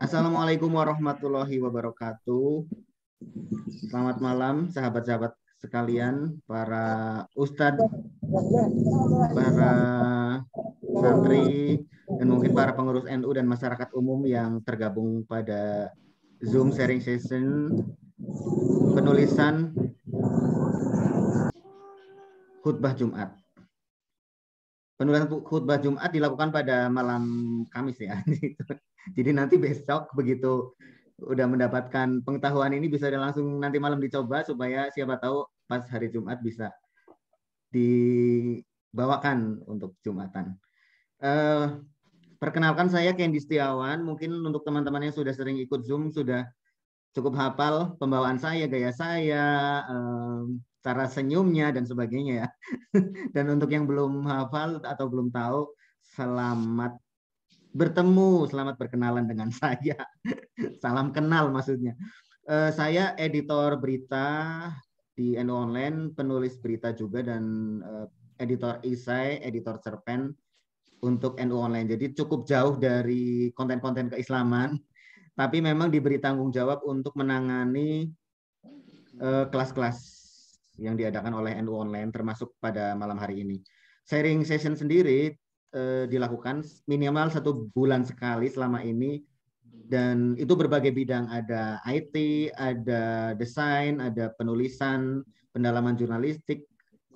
Assalamualaikum warahmatullahi wabarakatuh. Selamat malam sahabat-sahabat sekalian, para ustadz, para santri, dan mungkin para pengurus NU dan masyarakat umum yang tergabung pada Zoom sharing session penulisan khutbah Jumat. Penulisan khutbah Jumat dilakukan pada malam Kamis ya. Jadi nanti besok begitu udah mendapatkan pengetahuan ini bisa langsung nanti malam dicoba supaya siapa tahu pas hari Jumat bisa dibawakan untuk Jumatan. Perkenalkan saya Kendi Setiawan. Mungkin untuk teman-teman yang sudah sering ikut Zoom sudah cukup hafal pembawaan saya, gaya saya, cara senyumnya dan sebagainya ya. Dan untuk yang belum hafal atau belum tahu, selamat bertemu, selamat berkenalan dengan saya. Salam kenal maksudnya. Saya editor berita di NU Online, penulis berita juga, dan editor isai, editor cerpen untuk NU Online. Jadi cukup jauh dari konten-konten keislaman, tapi memang diberi tanggung jawab untuk menangani kelas-kelas yang diadakan oleh NU Online, termasuk pada malam hari ini. Sharing session sendiri dilakukan minimal 1 bulan sekali selama ini, dan itu berbagai bidang, ada IT, ada desain, ada penulisan, pendalaman jurnalistik,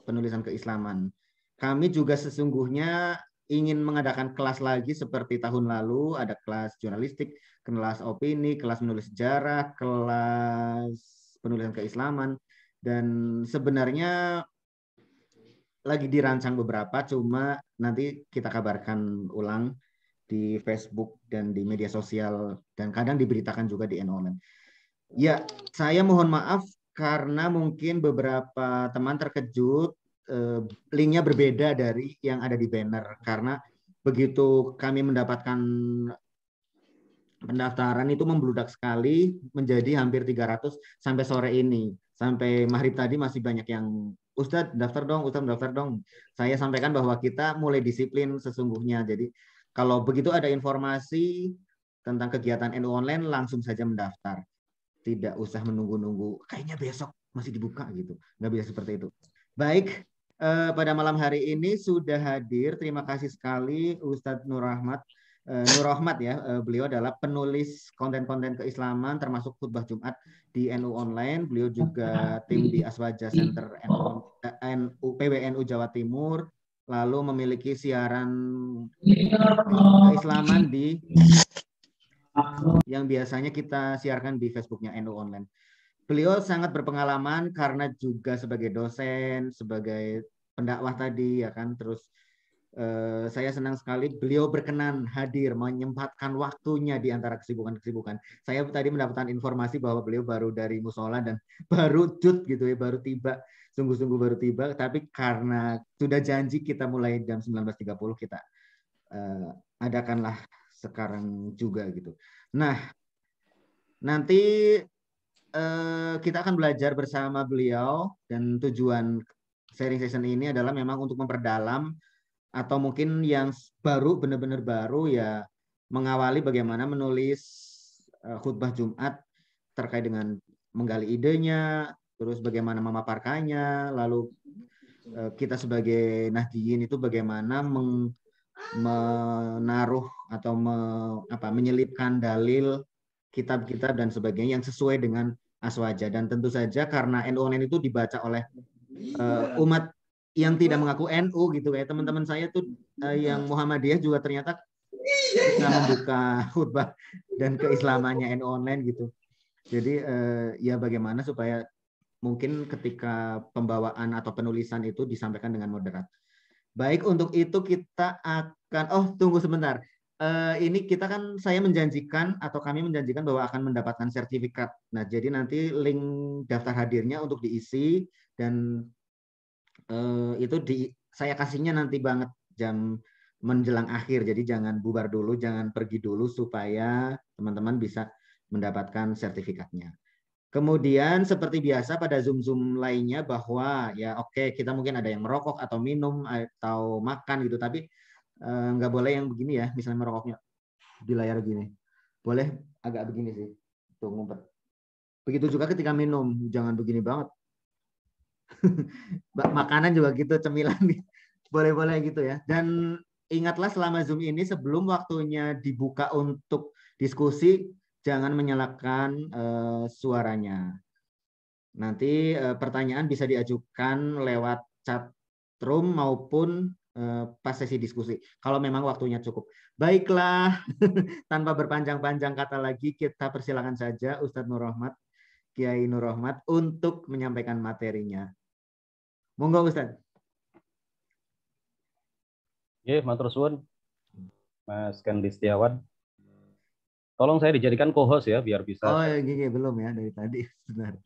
penulisan keislaman. Kami juga sesungguhnya ingin mengadakan kelas lagi seperti tahun lalu, ada kelas jurnalistik, kelas opini, kelas menulis sejarah, kelas penulisan keislaman, dan sebenarnya lagi dirancang beberapa, cuma nanti kita kabarkan ulang di Facebook dan di media sosial, dan kadang diberitakan juga di NU Online. Ya, saya mohon maaf karena mungkin beberapa teman terkejut linknya berbeda dari yang ada di banner, karena begitu kami mendapatkan pendaftaran itu membludak sekali menjadi hampir 300 sampai sore ini. Sampai maghrib tadi masih banyak yang Ustadz daftar dong, Ustadz daftar dong. Saya sampaikan bahwa kita mulai disiplin sesungguhnya. Jadi kalau begitu ada informasi tentang kegiatan NU Online langsung saja mendaftar. Tidak usah menunggu-nunggu, kayaknya besok masih dibuka gitu. Nggak bisa seperti itu. Baik, pada malam hari ini sudah hadir. Terima kasih sekali Ustadz Nur Rahmat. Nur Rahmat ya, beliau adalah penulis konten-konten keislaman termasuk khutbah Jumat di NU Online. Beliau juga tim di Aswaja Center PWNU Jawa Timur, lalu memiliki siaran keislaman di yang biasanya kita siarkan di Facebooknya NU Online. Beliau sangat berpengalaman karena juga sebagai dosen, sebagai pendakwah tadi ya kan. Terus saya senang sekali beliau berkenan hadir, menyempatkan waktunya di antara kesibukan-kesibukan. Saya tadi mendapatkan informasi bahwa beliau baru dari musola dan baru gitu ya, baru tiba, sungguh-sungguh baru tiba. Tapi karena sudah janji kita mulai jam 19.30 kita adakanlah sekarang juga gitu. Nah, nanti kita akan belajar bersama beliau, dan tujuan sharing session ini adalah memang untuk memperdalam atau mungkin yang baru, benar-benar baru ya, mengawali bagaimana menulis khutbah Jumat terkait dengan menggali idenya, terus bagaimana memaparkannya, lalu kita sebagai Nahdiyin itu bagaimana menaruh atau menyelipkan dalil kitab-kitab dan sebagainya yang sesuai dengan Aswaja. Dan tentu saja karena NU Online itu dibaca oleh umat yang tidak mengaku NU gitu, kayak teman-teman saya tuh yang Muhammadiyah juga ternyata bisa membuka khutbah dan keislamannya NU Online gitu. Jadi ya bagaimana supaya mungkin ketika pembawaan atau penulisan itu disampaikan dengan moderat. Baik, untuk itu kita akan, tunggu sebentar. Ini kita kan, saya menjanjikan atau kami menjanjikan bahwa akan mendapatkan sertifikat. Nah, jadi nanti link daftar hadirnya untuk diisi, dan itu saya kasihnya nanti banget jam menjelang akhir. Jadi jangan bubar dulu, jangan pergi dulu supaya teman-teman bisa mendapatkan sertifikatnya. Kemudian seperti biasa pada Zoom-Zoom lainnya bahwa ya oke, kita mungkin ada yang merokok atau minum atau makan gitu, tapi nggak boleh yang begini ya, misalnya merokoknya di layar gini. Boleh agak begini sih, tuh ngumpet. Begitu juga ketika minum, jangan begini banget. Makanan juga gitu, cemilan boleh-boleh gitu ya. Dan ingatlah selama Zoom ini sebelum waktunya dibuka untuk diskusi, jangan menyalakan suaranya. Nanti pertanyaan bisa diajukan lewat chat room maupun pas sesi diskusi. Kalau memang waktunya cukup. Baiklah, tanpa berpanjang-panjang kata lagi, kita persilakan saja Ustadz Nur Rahmat, Kiai Nur Rahmat untuk menyampaikan materinya. Monggo Ustadz. Oke, matur suwun, Mas Kandi Setiawan. Tolong saya dijadikan co-host ya, biar bisa. Oh, gini belum ya dari tadi. Benar.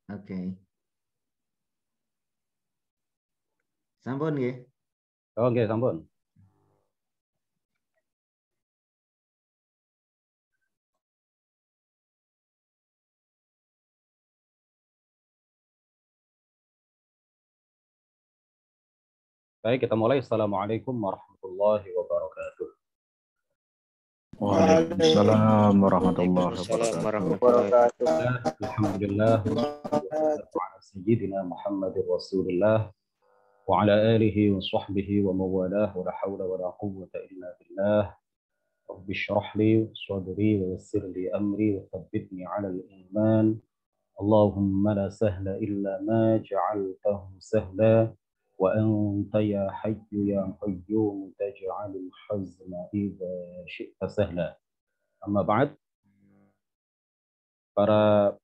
Oke. Sampun ya. Oke, sampun. Baik, kita mulai. Assalamualaikum warahmatullahi wabarakatuh. Waalaikumsalam warahmatullahi wabarakatuh. Alhamdulillah. Sayyidina Muhammadir Rasulullah wa ala alihi wa sahbihi wa mawalah wa la hawla wa la quwwata illa billah. Rabbi shrah li sadri wa yassir li amri wa thabbitni 'ala al-iman. Allahumma la sahla illa ma ja'altahu sahla wa anta ya hayyu ya qayyum taj'alul hazna idza syi'ta sahla. Amma ba'd, para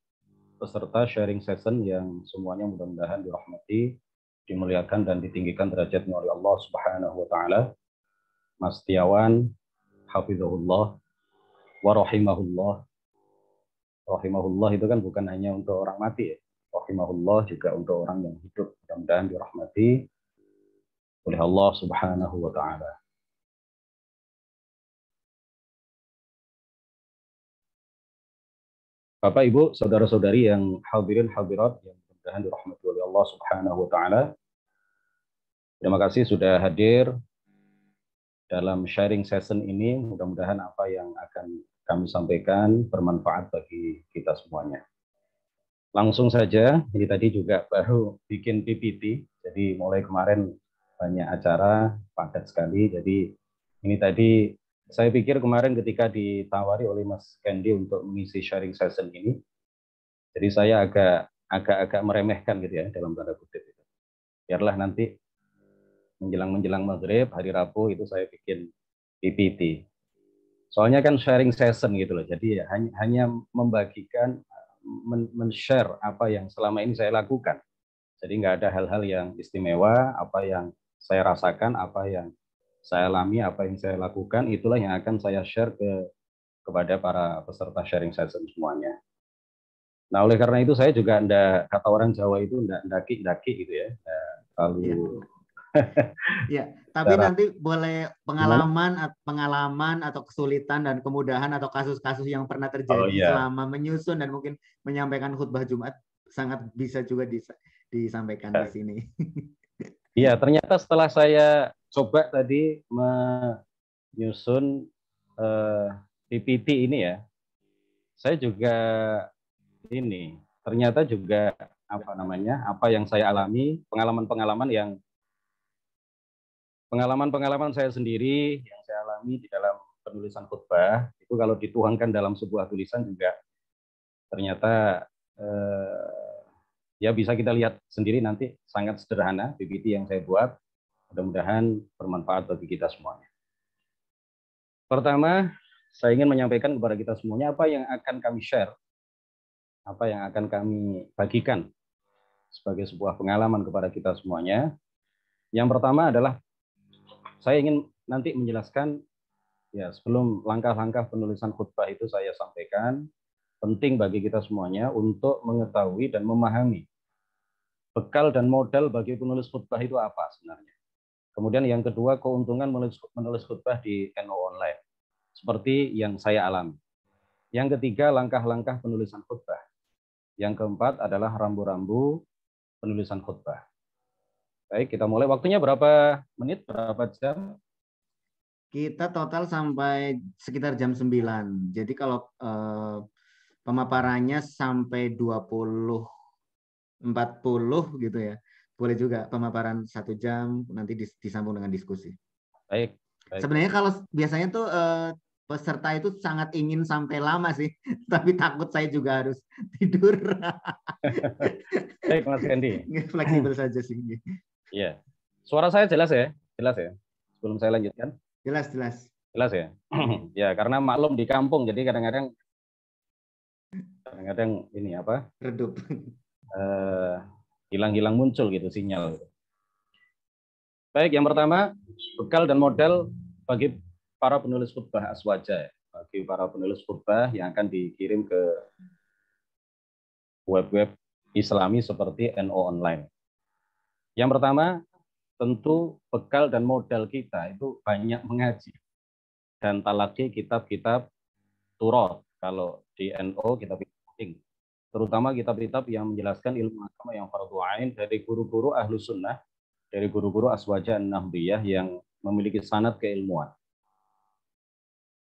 peserta sharing session yang semuanya mudah-mudahan dirahmati, dimuliakan dan ditinggikan derajatnya oleh Allah Subhanahu wa taala. Mas Setiawan hafizahullah wa rahimahullah. Rahimahullah itu kan bukan hanya untuk orang mati ya. Rahimahullah juga untuk orang yang hidup. Mudah-mudahan dirahmati oleh Allah Subhanahu wa taala. Bapak, Ibu, saudara-saudari yang hadirin hadirat yang mudah-mudahan dirahmati oleh Allah Subhanahu wa taala. Terima kasih sudah hadir dalam sharing session ini. Mudah-mudahan apa yang akan kami sampaikan bermanfaat bagi kita semuanya. Langsung saja, ini tadi juga baru bikin PPT, jadi mulai kemarin banyak acara, padat sekali. Jadi ini tadi saya pikir kemarin ketika ditawari oleh Mas Kandi untuk mengisi sharing session ini, jadi saya agak meremehkan gitu ya dalam tanda kutip itu. Biarlah nanti menjelang maghrib hari Rabu itu saya bikin PPT. Soalnya kan sharing session gitu loh. Jadi ya, hanya membagikan, men-share apa yang selama ini saya lakukan. Jadi nggak ada hal-hal yang istimewa, apa yang saya rasakan, apa yang saya alami, apa yang saya lakukan, itulah yang akan saya share kepada para peserta sharing session semuanya. Nah, oleh karena itu saya juga enggak, kata orang Jawa itu enggak daki-daki gitu ya. Lalu ya, tapi nanti boleh pengalaman atau kesulitan dan kemudahan atau kasus-kasus yang pernah terjadi selama menyusun dan mungkin menyampaikan khutbah Jumat sangat bisa juga disampaikan di sini. Iya, ternyata setelah saya coba tadi menyusun PPT ini ya, saya juga ini ternyata juga apa yang saya alami, pengalaman saya sendiri yang saya alami di dalam penulisan khutbah itu kalau dituangkan dalam sebuah tulisan juga ternyata ya bisa kita lihat sendiri nanti, sangat sederhana PPT yang saya buat. Mudah-mudahan bermanfaat bagi kita semuanya. Pertama, saya ingin menyampaikan kepada kita semuanya apa yang akan kami share, apa yang akan kami bagikan sebagai sebuah pengalaman kepada kita semuanya. Yang pertama adalah saya ingin nanti menjelaskan, ya sebelum langkah-langkah penulisan khutbah itu saya sampaikan, penting bagi kita semuanya untuk mengetahui dan memahami bekal dan modal bagi penulis khutbah itu apa sebenarnya. Kemudian yang kedua, keuntungan menulis khutbah di NU Online, seperti yang saya alami. Yang ketiga, langkah-langkah penulisan khutbah. Yang keempat adalah rambu-rambu penulisan khutbah. Baik, kita mulai. Waktunya berapa menit, berapa jam? Kita total sampai sekitar jam 9. Jadi kalau pemaparannya sampai 20 40 gitu ya. Boleh juga pemaparan 1 jam nanti disambung dengan diskusi. Baik. Sebenarnya kalau biasanya tuh peserta itu sangat ingin sampai lama sih, tapi takut saya juga harus tidur. Baik, Mas Kendi. Fleksibel saja sih. Iya. Suara saya jelas ya? Jelas ya? Sebelum saya lanjutkan. Jelas. Jelas ya? Ya, karena maklum di kampung, jadi kadang-kadang ini apa? Redup. Hilang-hilang muncul gitu sinyal. Baik, yang pertama, bekal dan modal bagi para penulis khutbah aswaja, bagi para penulis khutbah yang akan dikirim ke web-web Islami seperti NO Online. Yang pertama, tentu bekal dan modal kita itu banyak mengaji dan talaki kitab-kitab Turat. Kalau di NO kitab-kitab penting, terutama kitab-kitab yang menjelaskan ilmu agama yang fardhu ain dari guru-guru ahlu sunnah, dari guru-guru aswaja an-nahdiyah yang memiliki sanad keilmuan.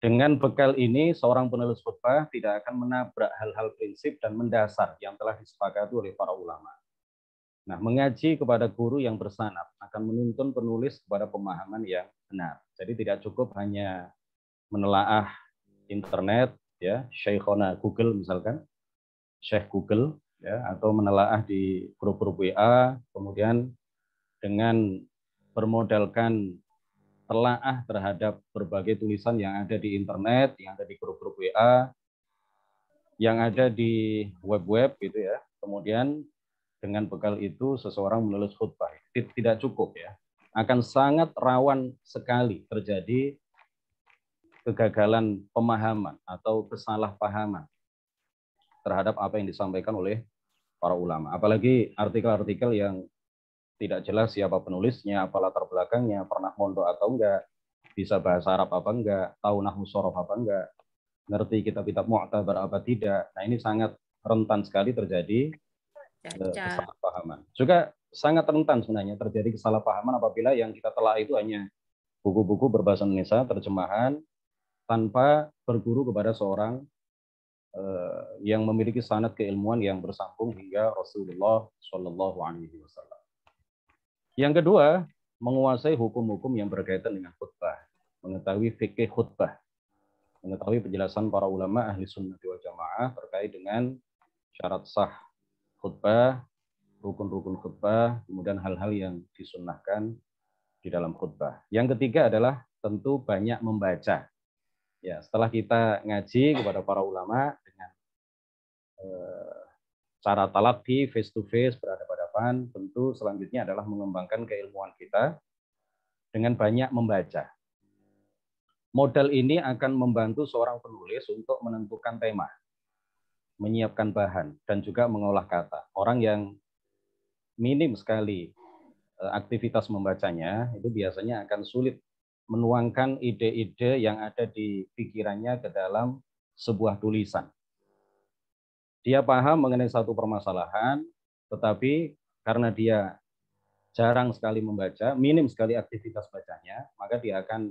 Dengan bekal ini, seorang penulis khutbah tidak akan menabrak hal-hal prinsip dan mendasar yang telah disepakati oleh para ulama. Nah, mengaji kepada guru yang bersanad akan menuntun penulis kepada pemahaman yang benar. Jadi tidak cukup hanya menelaah internet, ya, Syekhona Google misalkan, Syekh Google, ya, atau menelaah di grup-grup WA, kemudian dengan bermodalkan telaah terhadap berbagai tulisan yang ada di internet, yang ada di grup-grup WA, yang ada di web-web gitu ya. Kemudian dengan bekal itu seseorang menulis khutbah. Tidak cukup ya. Akan sangat rawan sekali terjadi kegagalan pemahaman atau kesalahpahaman terhadap apa yang disampaikan oleh para ulama. Apalagi artikel-artikel yang tidak jelas siapa penulisnya, apa latar belakangnya, pernah mondok atau enggak, bisa bahasa Arab apa enggak, tahu nahwu shorof apa enggak, ngerti kitab-kitab mu'tabar apa tidak. Nah, ini sangat rentan sekali terjadi kesalahpahaman. Juga sangat rentan sebenarnya terjadi kesalahpahaman apabila yang kita telah itu hanya buku-buku berbahasa Indonesia, terjemahan, tanpa berguru kepada seorang yang memiliki sanad keilmuan yang bersambung hingga Rasulullah Shallallahu Alaihi Wasallam. Yang kedua, menguasai hukum-hukum yang berkaitan dengan khutbah, mengetahui fikih khutbah, mengetahui penjelasan para ulama ahli sunnah wal jamaah terkait dengan syarat sah khutbah, rukun-rukun khutbah, kemudian hal-hal yang disunnahkan di dalam khutbah. Yang ketiga adalah tentu banyak membaca. Ya, setelah kita ngaji kepada para ulama dengan cara talaqi, face to face, berhadapan-hadapan, tentu selanjutnya adalah mengembangkan keilmuan kita dengan banyak membaca. Modal ini akan membantu seorang penulis untuk menentukan tema, menyiapkan bahan, dan juga mengolah kata. Orang yang minim sekali aktivitas membacanya, itu biasanya akan sulit menuangkan ide-ide yang ada di pikirannya ke dalam sebuah tulisan. Dia paham mengenai satu permasalahan, tetapi karena dia jarang sekali membaca, minim sekali aktivitas bacanya, maka dia akan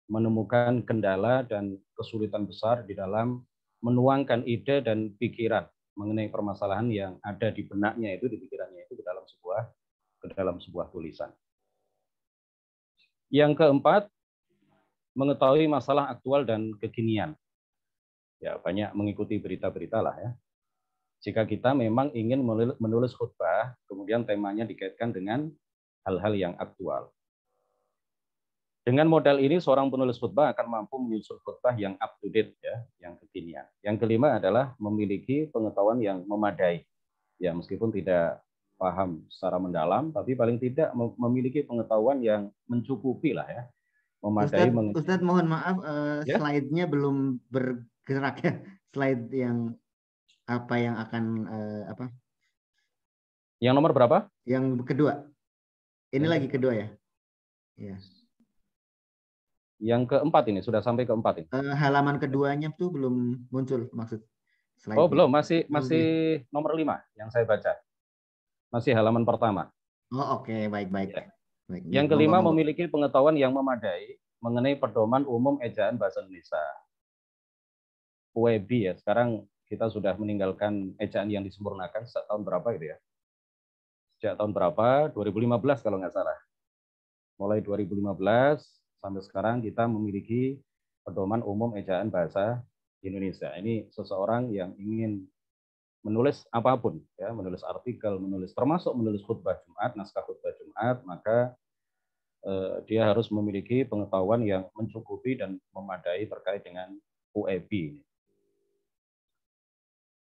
menemukan kendala dan kesulitan besar di dalam menuangkan ide dan pikiran mengenai permasalahan yang ada di benaknya itu, di pikirannya itu ke dalam sebuah tulisan. Yang keempat, mengetahui masalah aktual dan kekinian. Ya, banyak mengikuti berita-berita lah ya. Jika kita memang ingin menulis khutbah, kemudian temanya dikaitkan dengan hal-hal yang aktual. Dengan modal ini, seorang penulis khutbah akan mampu menyusun khutbah yang up to date, ya, yang kekinian. Yang kelima adalah memiliki pengetahuan yang memadai. Ya, meskipun tidak paham secara mendalam, tapi paling tidak memiliki pengetahuan yang mencukupi lah ya. Memadai. Ustadz, mohon maaf, ya? Slide-nya belum bergerak ya. Slide yang apa yang akan apa? Yang nomor berapa? Yang kedua. Ini lagi kedua ya. Iya. Yang keempat ini sudah sampai keempat ini. Halaman keduanya tuh belum muncul maksud slide. Oh belum, masih nomor 5 yang saya baca. Masih halaman pertama. Oh, oke, baik-baik. Ya. Baik. Yang kelima, memiliki pengetahuan yang memadai mengenai pedoman umum ejaan bahasa Indonesia. UEB ya, sekarang kita sudah meninggalkan ejaan yang disempurnakan sejak tahun berapa gitu ya? Sejak tahun berapa? 2015 kalau nggak salah. Mulai 2015 sampai sekarang kita memiliki pedoman umum ejaan bahasa Indonesia. Ini seseorang yang ingin menulis apapun, ya, menulis artikel, termasuk menulis khutbah Jumat, naskah khutbah Jumat, maka dia harus memiliki pengetahuan yang mencukupi dan memadai terkait dengan UEB.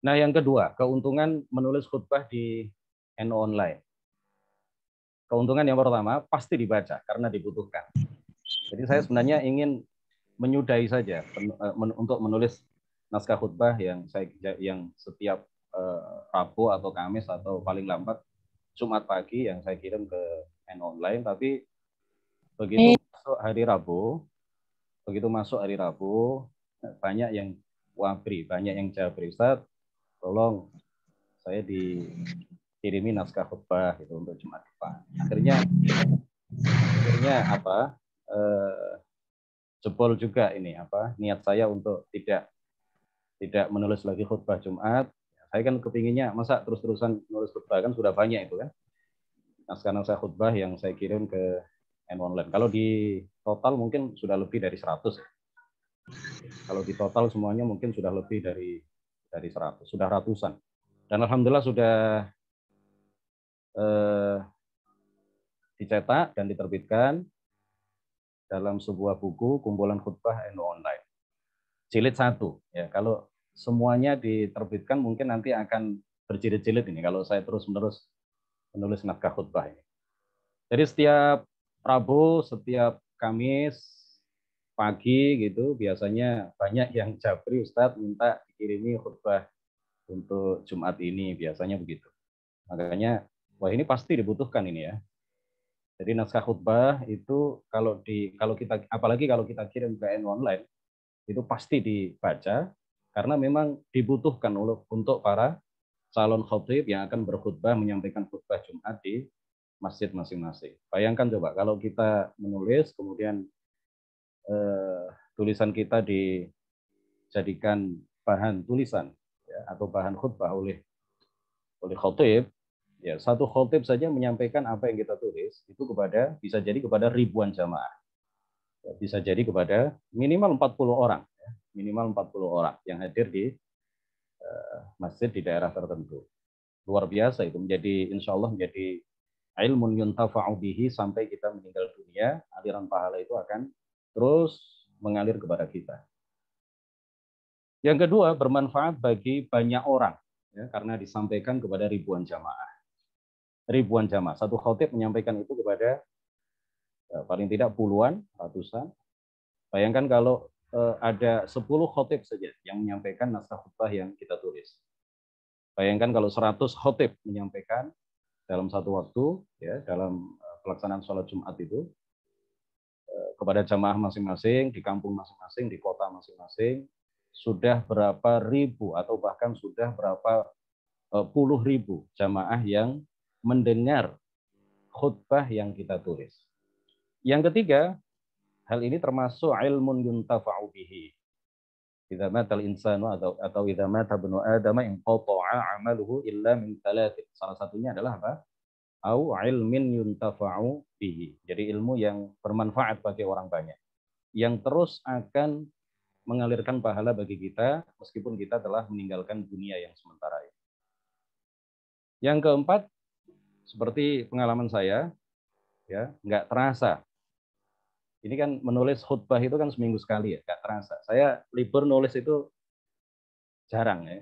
Nah, yang kedua, keuntungan menulis khutbah di NU Online. Keuntungan yang pertama, pasti dibaca karena dibutuhkan. Jadi saya sebenarnya ingin menyudahi saja untuk menulis naskah khutbah yang setiap Rabu atau Kamis atau paling lambat Jumat pagi yang saya kirim ke NU Online. Tapi begitu masuk hari Rabu, banyak yang wabri, banyak yang jabri, Ustaz, tolong saya dikirimi naskah khutbah gitu untuk Jumat depan. Akhirnya jebol juga ini niat saya untuk tidak menulis lagi khutbah Jumat. Saya kan kepinginnya masa terus-terusan nulis khutbah, kan sudah banyak itu kan naskah-naskah khutbah yang saya kirim ke NU Online. Kalau di total mungkin sudah lebih dari 100. Kalau di total semuanya mungkin sudah lebih dari 100, sudah ratusan. Dan alhamdulillah sudah dicetak dan diterbitkan dalam sebuah buku kumpulan khutbah NU Online. Jilid 1. Ya, kalau semuanya diterbitkan mungkin nanti akan berjilid-jilid ini kalau saya terus-menerus menulis naskah khutbah ini. Jadi setiap Rabu, setiap Kamis pagi gitu biasanya banyak yang jabri, Ustadz minta dikirimi khutbah untuk Jumat ini, biasanya begitu. Makanya wah ini pasti dibutuhkan ini ya. Jadi naskah khutbah itu kalau kita apalagi kalau kita kirim ke NU Online itu pasti dibaca karena memang dibutuhkan untuk para calon khatib yang akan berkhutbah menyampaikan khutbah Jumat di masjid masing-masing. Bayangkan coba kalau kita menulis kemudian tulisan kita dijadikan bahan tulisan ya, atau bahan khutbah oleh khatib, ya satu khatib saja menyampaikan apa yang kita tulis itu bisa jadi kepada ribuan jamaah. Ya, bisa jadi kepada minimal 40 orang, ya, minimal 40 orang yang hadir di masjid di daerah tertentu. Luar biasa itu, insya Allah menjadi ilmun yuntafa'u bihi sampai kita meninggal dunia, aliran pahala itu akan terus mengalir kepada kita. Yang kedua, bermanfaat bagi banyak orang, ya, karena disampaikan kepada ribuan jamaah. Ribuan jamaah, satu khatib menyampaikan itu kepada paling tidak puluhan, ratusan. Bayangkan kalau ada 10 khatib saja yang menyampaikan naskah khutbah yang kita tulis. Bayangkan kalau 100 khatib menyampaikan dalam satu waktu, ya, dalam pelaksanaan sholat Jumat itu, kepada jamaah masing-masing, di kampung masing-masing, di kota masing-masing, sudah berapa ribu atau bahkan sudah berapa puluh ribu jamaah yang mendengar khutbah yang kita tulis. Yang ketiga, hal ini termasuk ilmun yuntafa'u bihi. Idza matal insanu atau idza mata ibnu adam inqata'a 'amaluhu illa min thalathin. Salah satunya adalah apa? Au ilmin yuntafa'u bihi. Jadi ilmu yang bermanfaat bagi orang banyak, yang terus akan mengalirkan pahala bagi kita meskipun kita telah meninggalkan dunia yang sementara ini. Yang keempat, seperti pengalaman saya, ya, nggak terasa. Ini kan menulis khutbah itu kan seminggu sekali ya, nggak terasa. Saya libur nulis itu jarang ya,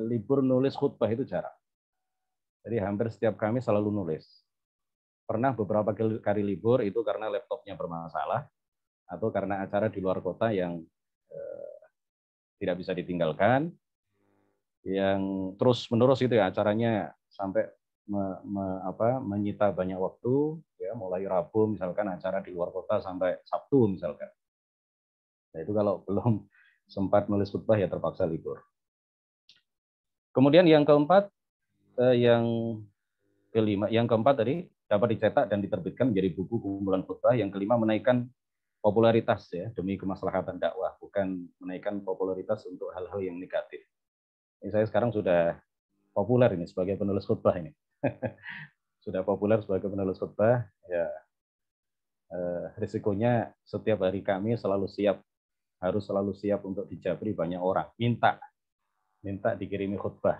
libur nulis khutbah itu jarang. Jadi hampir setiap kami selalu nulis. Pernah beberapa kali libur itu karena laptopnya bermasalah atau karena acara di luar kota yang tidak bisa ditinggalkan, yang terus-menerus itu ya acaranya sampai menyita banyak waktu, ya, mulai Rabu misalkan acara di luar kota sampai Sabtu misalkan. Nah, itu kalau belum sempat nulis khutbah ya terpaksa libur. Kemudian yang keempat, yang kelima, yang keempat tadi dapat dicetak dan diterbitkan menjadi buku kumpulan khutbah. Yang kelima menaikkan popularitas ya demi kemaslahatan dakwah, bukan menaikkan popularitas untuk hal-hal yang negatif. Ini saya sekarang sudah populer ini sebagai penulis khutbah ini. Sudah populer sebagai penulis khutbah ya. Risikonya setiap hari kami harus selalu siap untuk dijabri banyak orang, minta dikirimi khutbah.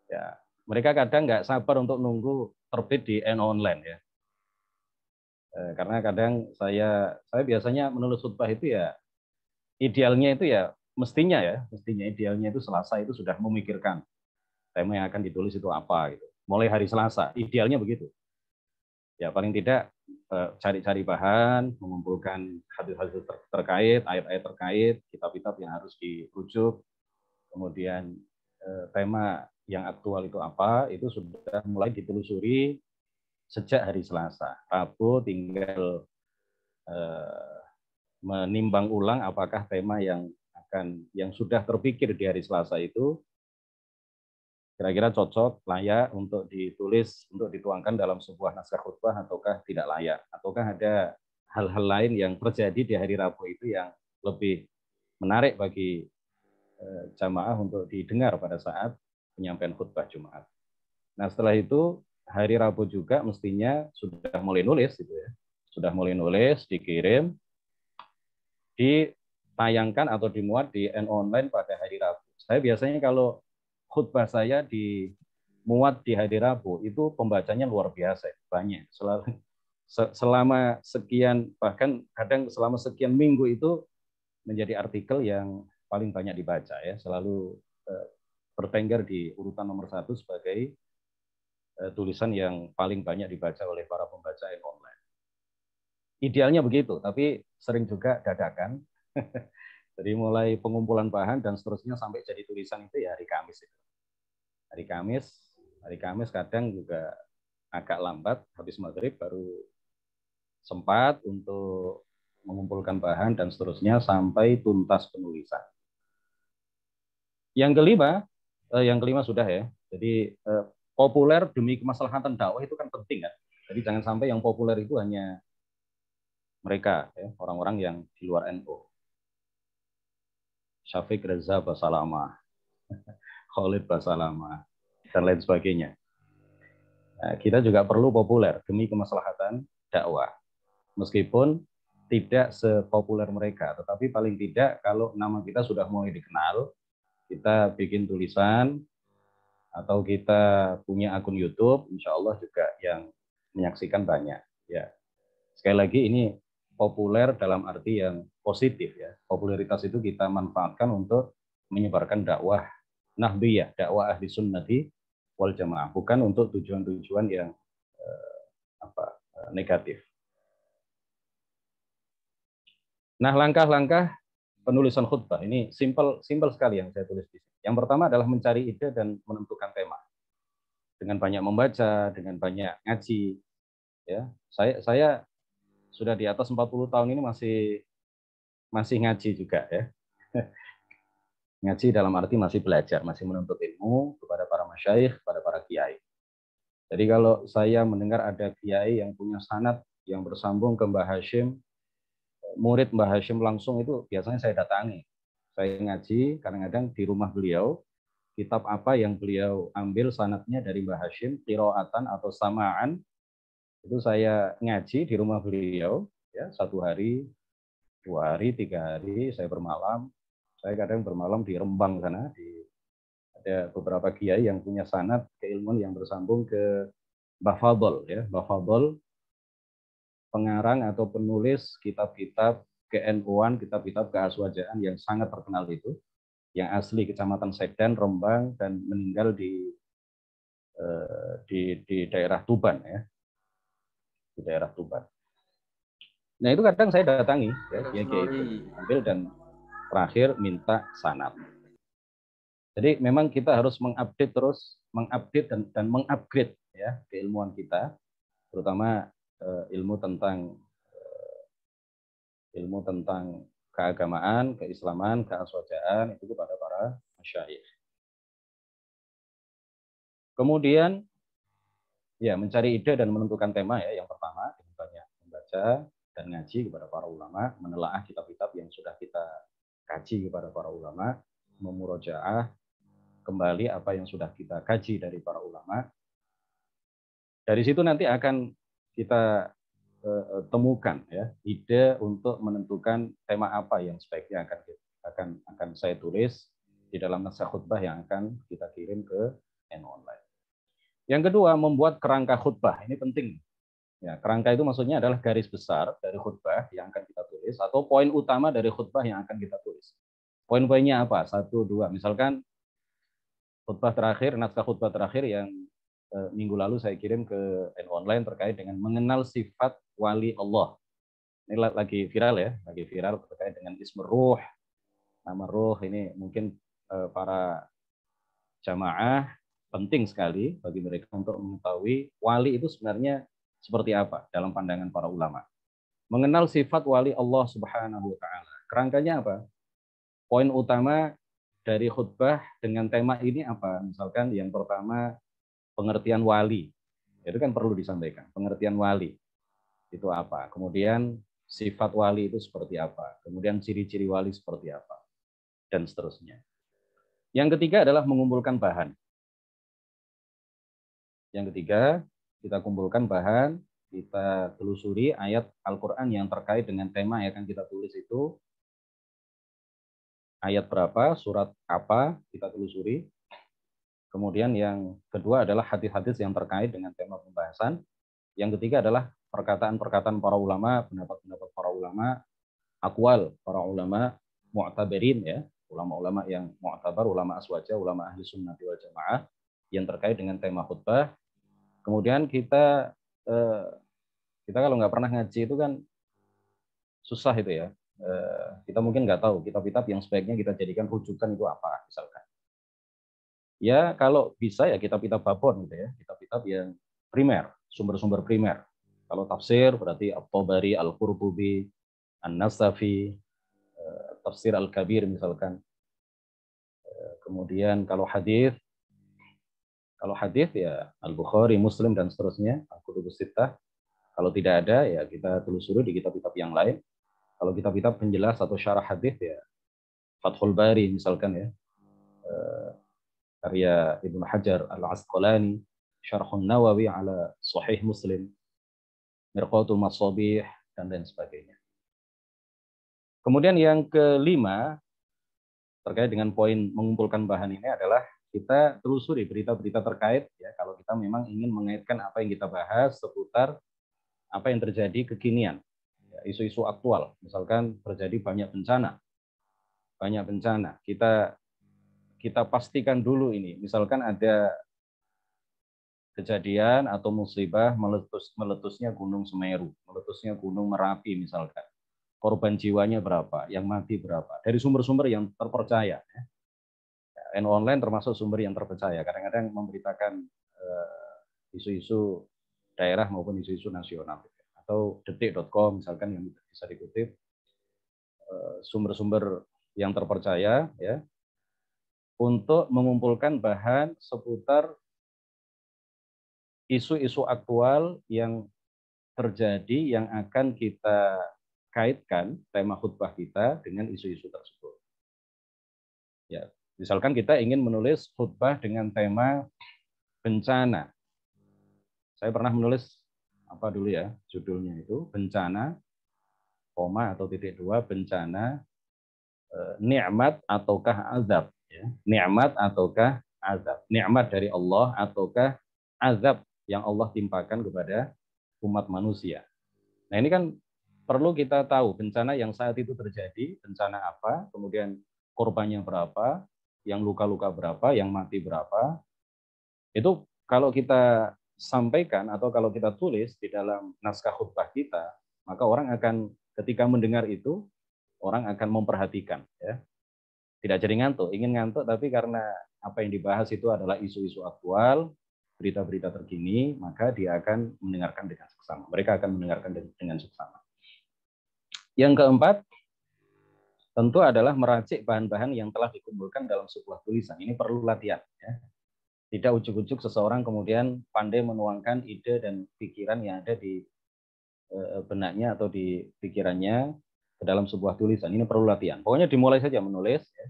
Ya, mereka kadang nggak sabar untuk nunggu terbit di online ya. Karena kadang saya biasanya menulis khutbah itu ya idealnya itu ya mestinya idealnya itu Selasa itu sudah memikirkan tema yang akan ditulis itu apa gitu. Mulai hari Selasa, idealnya begitu. Ya paling tidak cari-cari bahan, mengumpulkan hadis-hadis terkait, ayat-ayat terkait, kitab-kitab yang harus dirujuk, kemudian tema yang aktual itu apa, itu sudah mulai ditelusuri sejak hari Selasa. Rabu tinggal menimbang ulang apakah tema yang sudah terpikir di hari Selasa itu kira-kira cocok, layak untuk ditulis, untuk dituangkan dalam sebuah naskah khutbah ataukah tidak layak, ataukah ada hal-hal lain yang terjadi di hari Rabu itu yang lebih menarik bagi jamaah untuk didengar pada saat penyampaian khutbah Jumat. Nah setelah itu hari Rabu juga mestinya sudah mulai nulis gitu ya, sudah mulai nulis, dikirim, ditayangkan atau dimuat di online pada hari Rabu. Saya biasanya kalau khutbah saya dimuat di hari Rabu itu pembacanya luar biasa, banyak. Selama sekian, bahkan kadang selama sekian minggu itu menjadi artikel yang paling banyak dibaca ya, selalu bertengger di urutan nomor 1 sebagai tulisan yang paling banyak dibaca oleh para pembaca online. Idealnya begitu, tapi sering juga dadakan. Jadi mulai pengumpulan bahan dan seterusnya sampai jadi tulisan itu ya hari Kamis itu. Hari Kamis kadang juga agak lambat, habis maghrib baru sempat untuk mengumpulkan bahan dan seterusnya sampai tuntas penulisan. Yang kelima sudah ya. Jadi populer demi kemaslahatan dakwah itu kan penting kan. Jadi jangan sampai yang populer itu hanya mereka ya, orang-orang yang di luar NU. Syafiq Reza Basalamah, Khalid Basalamah, dan lain sebagainya. Nah, kita juga perlu populer demi kemaslahatan dakwah. Meskipun tidak sepopuler mereka, tetapi paling tidak kalau nama kita sudah mulai dikenal, kita bikin tulisan, atau kita punya akun YouTube, insya Allah juga yang menyaksikan banyak. Ya, sekali lagi ini populer dalam arti yang positif ya. Popularitas itu kita manfaatkan untuk menyebarkan dakwah nahbiyah, dakwah ahli sunnati wal jamaah, bukan untuk tujuan-tujuan yang negatif. Nah, langkah-langkah penulisan khutbah ini simpel sekali yang saya tulis di sini. Yang pertama adalah mencari ide dan menentukan tema. Dengan banyak membaca, dengan banyak ngaji. Ya, saya sudah di atas 40 tahun ini masih ngaji juga ya. Ngaji dalam arti masih belajar, masih menuntut ilmu kepada para masyayikh, kepada para kiai. Jadi kalau saya mendengar ada kiai yang punya sanad yang bersambung ke Mbah Hashim, murid Mbah Hashim langsung itu biasanya saya datangi. Saya ngaji, kadang-kadang di rumah beliau, kitab apa yang beliau ambil sanadnya dari Mbah Hashim, qiraatan atau samaan, itu saya ngaji di rumah beliau, ya 1 hari, 2 hari, 3 hari, saya bermalam. Saya kadang bermalam di Rembang sana, ada beberapa kiai yang punya sanad keilmuan yang bersambung ke Mbah Fadl, ya, Mbah Fadl, pengarang atau penulis kitab-kitab ke-NU-an, kitab-kitab keaswajaan yang sangat terkenal itu, yang asli Kecamatan Sedan, Rembang, dan meninggal di daerah Tuban, ya, di daerah Tuban. Nah itu kadang saya datangi, ya, kiai itu ambil dan terakhir minta sanad. Jadi memang kita harus mengupdate terus, mengupdate dan mengupgrade ya keilmuan kita, terutama ilmu tentang keagamaan, keislaman, keaswajaan itu kepada para masyayikh. Kemudian Ya, mencari ide dan menentukan tema ya. Yang pertama, banyak membaca dan ngaji kepada para ulama, menelaah kitab-kitab yang sudah kita kaji kepada para ulama, memurojaah kembali apa yang sudah kita kaji dari para ulama. Dari situ nanti akan kita temukan ya ide untuk menentukan tema apa yang sebaiknya akan saya tulis di dalam naskah khutbah yang akan kita kirim ke N-Online. Yang kedua, membuat kerangka khutbah. Ini penting. Ya, kerangka itu maksudnya adalah garis besar dari khutbah yang akan kita tulis atau poin utama dari khutbah yang akan kita tulis. Poin-poinnya apa? 1, 2. Misalkan khutbah terakhir, naskah khutbah terakhir yang minggu lalu saya kirim ke N-Online terkait dengan mengenal sifat wali Allah. Ini lagi viral ya, lagi viral terkait dengan Ismur Ruh, nama Ruh. Ini mungkin para jamaah penting sekali bagi mereka untuk mengetahui wali itu sebenarnya seperti apa dalam pandangan para ulama. Mengenal sifat wali Allah Subhanahu wa Ta'ala. Kerangkanya apa? Poin utama dari khutbah dengan tema ini apa? Misalkan yang pertama, pengertian wali. Itu kan perlu disampaikan. Pengertian wali itu apa? Kemudian sifat wali itu seperti apa? Kemudian ciri-ciri wali seperti apa? Dan seterusnya. Yang ketiga adalah mengumpulkan bahan. Yang ketiga, kita kumpulkan bahan, kita telusuri ayat Al-Quran yang terkait dengan tema yang akan kita tulis itu. Ayat berapa, surat apa, kita telusuri. Kemudian yang kedua adalah hadis-hadis yang terkait dengan tema pembahasan. Yang ketiga adalah perkataan-perkataan para ulama, pendapat-pendapat para ulama, aqwal para ulama mu'tabarin ya, ulama-ulama yang mu'tabar, ulama aswaja, ulama ahli sunnah wal jamaah yang terkait dengan tema khutbah. Kemudian kita kalau nggak pernah ngaji itu kan susah itu ya. Kita mungkin nggak tahu kitab-kitab yang sebaiknya kita jadikan rujukan itu apa misalkan. Ya kalau bisa ya kitab-kitab babon gitu ya, kitab-kitab yang primer, sumber-sumber primer. Kalau tafsir berarti At-Tabari, Al-Qurtubi, An-Nasafi, Tafsir Al-Kabir misalkan. Kemudian kalau hadis ya Al-Bukhari, Muslim dan seterusnya, Al-Kutubus Sittah. Kalau tidak ada ya kita telusuri di kitab-kitab yang lain. Kalau kitab-kitab penjelas atau syarah hadis ya Fathul Bari misalkan ya. Karya Ibnu Hajar Al-Asqalani, Syarhun Nawawi ala Sahih Muslim, Mirqatul Masabih, dan lain sebagainya. Kemudian yang kelima, terkait dengan poin mengumpulkan bahan ini adalah kita telusuri berita-berita terkait, ya kalau kita memang ingin mengaitkan apa yang kita bahas seputar apa yang terjadi kekinian, ya, isu-isu aktual. Misalkan terjadi banyak bencana. Kita pastikan dulu ini, misalkan ada kejadian atau musibah meletusnya Gunung Semeru, meletusnya Gunung Merapi misalkan. Korban jiwanya berapa, yang mati berapa. Dari sumber-sumber yang terpercaya. N-Online termasuk sumber yang terpercaya. Kadang-kadang memberitakan isu-isu daerah maupun isu-isu nasional. Atau detik.com misalkan yang bisa dikutip. Sumber-sumber yang terpercaya ya, untuk mengumpulkan bahan seputar isu-isu aktual yang terjadi yang akan kita kaitkan tema khutbah kita dengan isu-isu tersebut. Ya, misalkan kita ingin menulis khutbah dengan tema bencana. Saya pernah menulis apa dulu ya, judulnya itu bencana, koma atau titik 2, bencana, nikmat ataukah azab. Ya. Nikmat ataukah azab. Nikmat dari Allah ataukah azab yang Allah timpakan kepada umat manusia. Nah ini kan perlu kita tahu bencana yang saat itu terjadi, bencana apa, kemudian korbannya berapa, yang luka-luka berapa, yang mati berapa. Itu kalau kita sampaikan atau kalau kita tulis di dalam naskah khutbah kita, maka orang akan ketika mendengar itu, orang akan memperhatikan. Ya. Tidak jadi ngantuk, ingin ngantuk, tapi karena apa yang dibahas itu adalah isu-isu aktual, berita-berita terkini, maka dia akan mendengarkan dengan seksama. Mereka akan mendengarkan dengan seksama. Yang keempat, tentu adalah meracik bahan-bahan yang telah dikumpulkan dalam sebuah tulisan. Ini perlu latihan. Ya. Tidak ujuk-ujuk seseorang kemudian pandai menuangkan ide dan pikiran yang ada di benaknya atau di pikirannya ke dalam sebuah tulisan. Ini perlu latihan. Pokoknya dimulai saja menulis. Ya.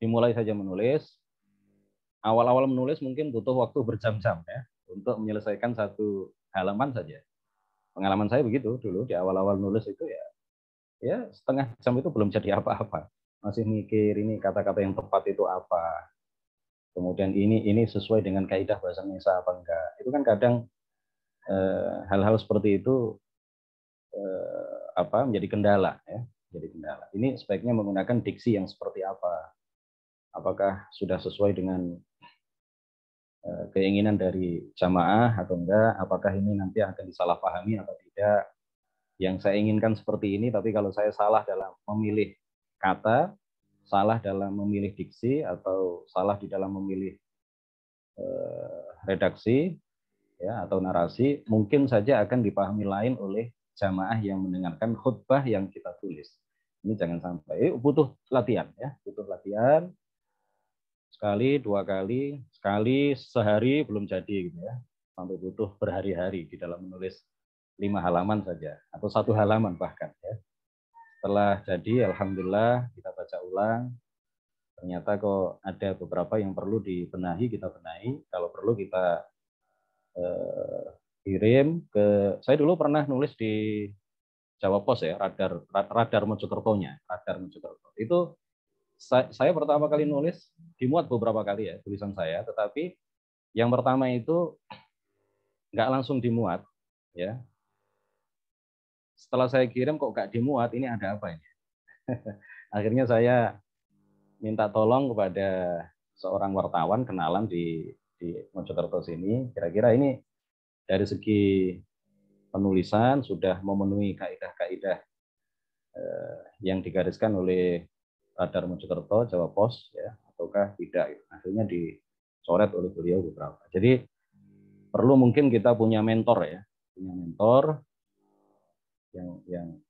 Dimulai saja menulis. Awal-awal menulis mungkin butuh waktu berjam-jam ya untuk menyelesaikan satu halaman saja. Pengalaman saya begitu dulu di awal-awal nulis itu ya setengah jam itu belum jadi apa-apa. Masih mikir ini kata-kata yang tepat itu apa. Kemudian ini sesuai dengan kaidah bahasa Indonesia apa enggak. Itu kan kadang hal-hal seperti itu menjadi kendala ya, jadi kendala. Ini sebaiknya menggunakan diksi yang seperti apa? Apakah sudah sesuai dengan keinginan dari jamaah atau enggak? Apakah ini nanti akan disalahpahami atau tidak? Yang saya inginkan seperti ini, tapi kalau saya salah dalam memilih kata, salah dalam memilih diksi, atau salah di dalam memilih redaksi, ya, atau narasi, mungkin saja akan dipahami lain oleh jamaah yang mendengarkan khutbah yang kita tulis. Ini jangan sampai. Butuh latihan ya, butuh latihan. Sekali, dua kali, sekali sehari belum jadi gitu ya. Sampai butuh berhari-hari di dalam menulis 5 halaman saja atau 1 halaman bahkan ya. Setelah jadi, alhamdulillah kita baca ulang. Ternyata kok ada beberapa yang perlu dibenahi, kita benahi. Kalau perlu kita kirim ke. Saya dulu pernah nulis di Jawa Pos ya, radar Mojokerto-nya, radar Mojokerto. Itu saya pertama kali nulis dimuat beberapa kali ya tulisan saya, tetapi yang pertama itu nggak langsung dimuat ya. Setelah saya kirim kok nggak dimuat, ini ada apa ini? Akhirnya saya minta tolong kepada seorang wartawan kenalan di Mojokerto sini. Kira-kira ini dari segi penulisan sudah memenuhi kaidah-kaidah yang digariskan oleh Radar Mojokerto, Jawa Pos, ya, ataukah tidak? Akhirnya dicoret oleh beliau beberapa. Jadi perlu mungkin kita punya mentor ya, punya mentor yang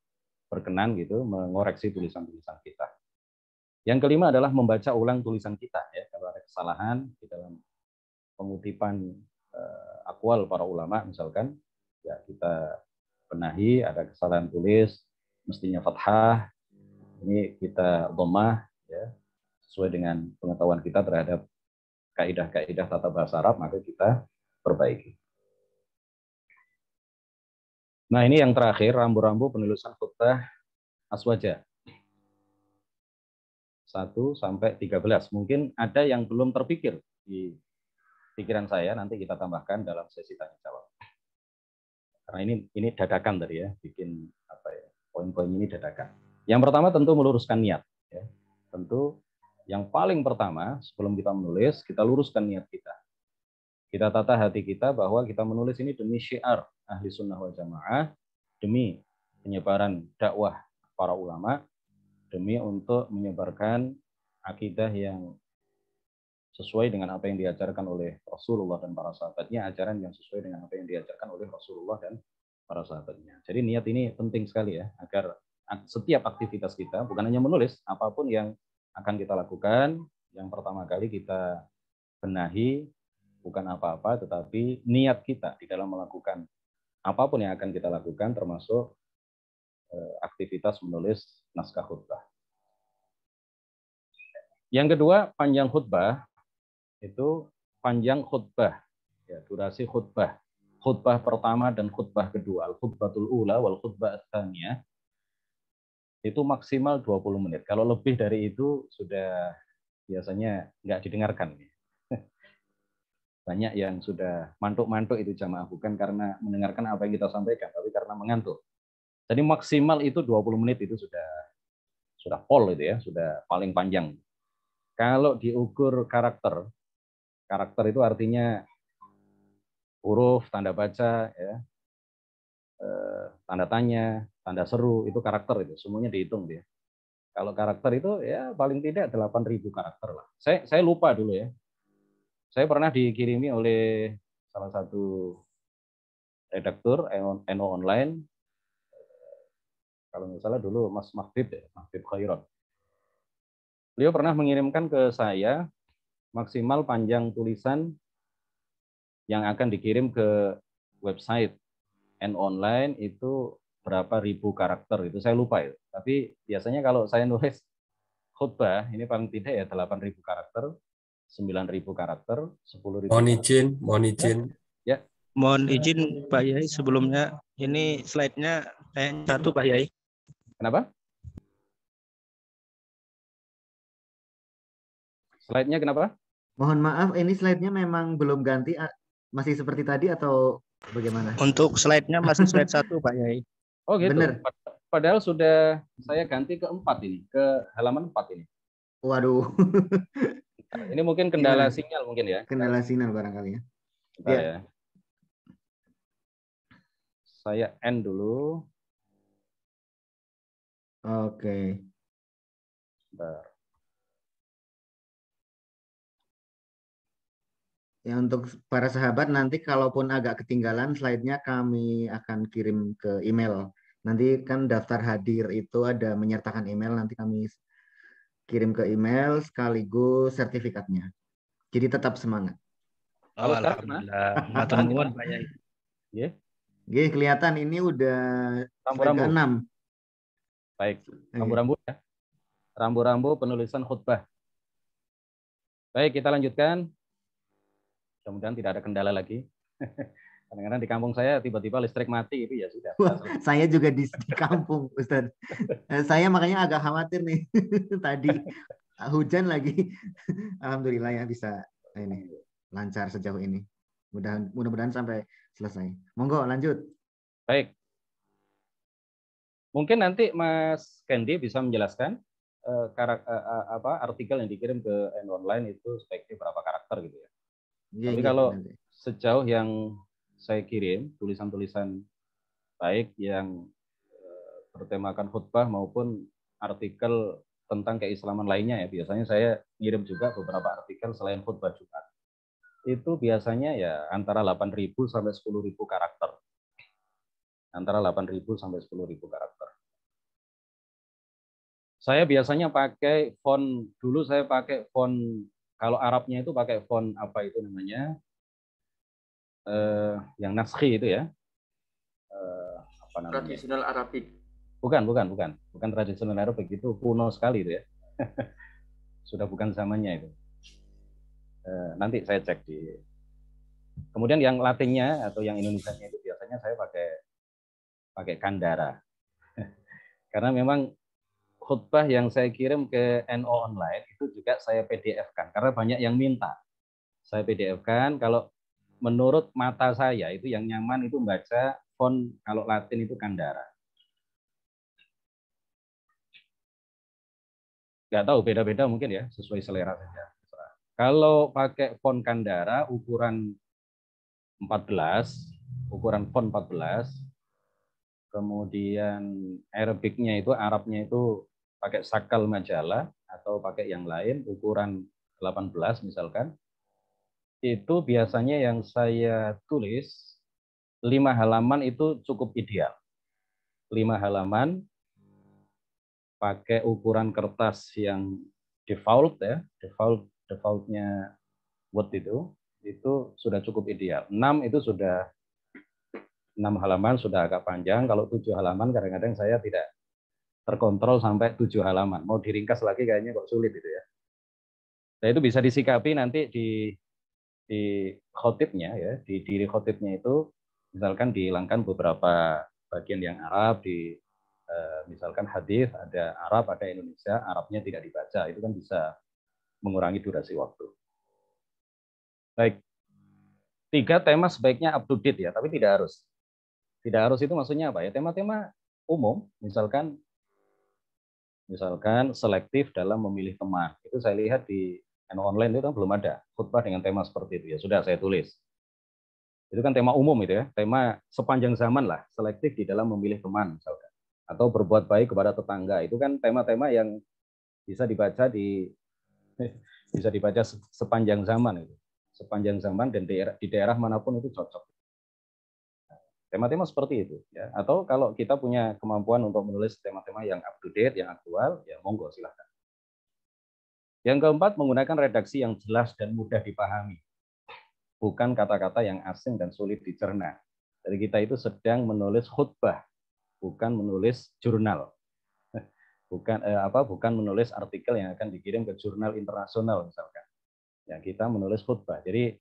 berkenan gitu mengoreksi tulisan-tulisan kita. Yang kelima adalah membaca ulang tulisan kita ya. Kalau ada kesalahan di dalam pengutipan akwal para ulama misalkan, ya kita benahi, ada kesalahan tulis, mestinya fathah, ini kita dhammah ya, sesuai dengan pengetahuan kita terhadap kaidah-kaidah tata bahasa Arab, maka kita perbaiki. Nah, ini yang terakhir, rambu-rambu penulisan khutbah aswaja. 1 sampai 13. Mungkin ada yang belum terpikir di pikiran saya, nanti kita tambahkan dalam sesi tanya jawab. Karena ini dadakan tadi ya, bikin apa ya, poin-poin ini dadakan. Yang pertama tentu meluruskan niat ya. Tentu yang paling pertama sebelum kita menulis, kita luruskan niat kita. Kita tata hati kita bahwa kita menulis ini demi syiar ahli sunnah wal jamaah, demi penyebaran dakwah para ulama, demi untuk menyebarkan akidah yang sesuai dengan apa yang diajarkan oleh Rasulullah dan para sahabatnya, ajaran yang sesuai dengan apa yang diajarkan oleh Rasulullah dan para sahabatnya. Jadi niat ini penting sekali ya, agar setiap aktivitas kita, bukan hanya menulis, apapun yang akan kita lakukan, yang pertama kali kita benahi, bukan apa-apa, tetapi niat kita di dalam melakukan apapun yang akan kita lakukan, termasuk aktivitas menulis naskah khutbah. Yang kedua, panjang khutbah, itu panjang khutbah, ya, durasi khutbah. Khutbah pertama dan khutbah kedua, al-khutbatul ula wal khutbah tsaniyah, itu maksimal 20 menit. Kalau lebih dari itu sudah biasanya nggak didengarkan. Banyak yang sudah mantuk-mantuk itu jamaah, bukan karena mendengarkan apa yang kita sampaikan, tapi karena mengantuk. Jadi maksimal itu 20 menit itu sudah pol itu ya, sudah paling panjang. Kalau diukur karakter itu artinya huruf, tanda baca, ya, tanda tanya, tanda seru, itu karakter itu, semuanya dihitung dia. Kalau karakter itu ya paling tidak 8.000 karakter lah. Saya lupa dulu ya. Saya pernah dikirimi oleh salah satu redaktur NO Online, kalau nggak salah dulu Mas Mahfid Khairon. Beliau pernah mengirimkan ke saya maksimal panjang tulisan yang akan dikirim ke website N-Online itu berapa ribu karakter, itu saya lupa itu. Tapi biasanya kalau saya nulis khutbah, ini paling tidak ya 8.000 karakter, 9.000 karakter, 10.000 karakter. Mohon izin. Ya. Mohon izin Pak Yai, sebelumnya ini slide-nya satu Pak Yai. Kenapa? Slide-nya kenapa? Mohon maaf, ini slide-nya memang belum ganti, masih seperti tadi atau bagaimana? Untuk slide-nya masih slide satu Pak Yai. Oh gitu. Bener. Padahal sudah saya ganti ke 4 ini, ke halaman 4 ini. Waduh. Ini mungkin kendala sinyal mungkin ya. Kendala sinyal barangkali ya. Bentar ya. Saya end dulu. Oke. Bentar. Ya, untuk para sahabat nanti kalaupun agak ketinggalan slide-nya kami akan kirim ke email. Nanti kan daftar hadir itu ada menyertakan email, nanti kami kirim ke email sekaligus sertifikatnya. Jadi tetap semangat. Oh, alhamdulillah. Matur nuwun Pak Yai. Nggih. Nggih, kelihatan ini udah Rambu-rambu. slide ke-6. Baik, rambu-rambu ya. Rambu-rambu penulisan khutbah. Baik, kita lanjutkan. Mudah-mudahan tidak ada kendala lagi. Kadang-kadang di kampung saya tiba-tiba listrik mati itu ya sudah. Wah, saya juga di kampung, Ustaz. Saya makanya agak khawatir nih. Tadi hujan lagi. Alhamdulillah ya bisa ini lancar sejauh ini. Mudah-mudahan sampai selesai. Monggo lanjut. Baik. Mungkin nanti Mas Kendi bisa menjelaskan artikel yang dikirim ke N-Online itu speknya berapa karakter gitu ya. Tapi kalau sejauh yang saya kirim, tulisan-tulisan baik yang bertemakan khutbah maupun artikel tentang keislaman lainnya ya, biasanya saya ngirim juga beberapa artikel selain khutbah Jumat. Itu biasanya ya antara 8.000 sampai 10.000 karakter. Antara 8.000 sampai 10.000 karakter. Saya biasanya pakai font, dulu saya pakai font, kalau Arabnya itu pakai font apa itu namanya, yang naskhi itu ya, apa namanya? Tradisional Arabik. Bukan tradisional Arabik, itu kuno sekali itu ya. Sudah bukan zamannya itu. Nanti saya cek di. Kemudian yang Latinnya atau yang Indonesianya itu biasanya saya pakai Kandara. Karena memang khutbah yang saya kirim ke NO Online itu juga saya PDF-kan karena banyak yang minta. Saya PDF-kan, kalau menurut mata saya itu yang nyaman itu membaca font kalau Latin itu Kandara. Nggak tahu, beda-beda mungkin ya, sesuai selera saja. Kalau pakai font Kandara ukuran 14, ukuran font 14, kemudian Arabiknya itu, Arabnya itu pakai sakal majalah atau pakai yang lain, ukuran 18 misalkan, itu biasanya yang saya tulis 5 halaman itu cukup ideal. 5 halaman pakai ukuran kertas yang default ya, defaultnya Word itu sudah cukup ideal. 6 itu sudah 6 halaman sudah agak panjang. Kalau 7 halaman kadang-kadang saya tidak terkontrol sampai 7 halaman. Mau diringkas lagi kayaknya kok sulit itu ya. Nah itu bisa disikapi nanti di khotibnya ya, di diri khotibnya itu misalkan dihilangkan beberapa bagian yang Arab, misalkan hadis ada Arab, ada Indonesia, Arabnya tidak dibaca, itu kan bisa mengurangi durasi waktu. Baik. 3 tema sebaiknya up to date ya, tapi tidak harus. Tidak harus itu maksudnya apa ya? Tema-tema umum, misalkan selektif dalam memilih teman. Itu saya lihat di online itu kan belum ada khutbah dengan tema seperti itu ya. Sudah saya tulis. Itu kan tema umum itu ya, tema sepanjang zaman lah, selektif di dalam memilih teman misalkan. Atau berbuat baik kepada tetangga. Itu kan tema-tema yang bisa dibaca sepanjang zaman itu. Sepanjang zaman dan di daerah manapun itu cocok. Tema-tema seperti itu ya. Atau kalau kita punya kemampuan untuk menulis tema-tema yang up to date, yang aktual, ya monggo silahkan. Yang keempat, menggunakan redaksi yang jelas dan mudah dipahami. Bukan kata-kata yang asing dan sulit dicerna. Jadi kita itu sedang menulis khutbah, bukan menulis jurnal. Bukan menulis artikel yang akan dikirim ke jurnal internasional misalkan. Ya, kita menulis khutbah. Jadi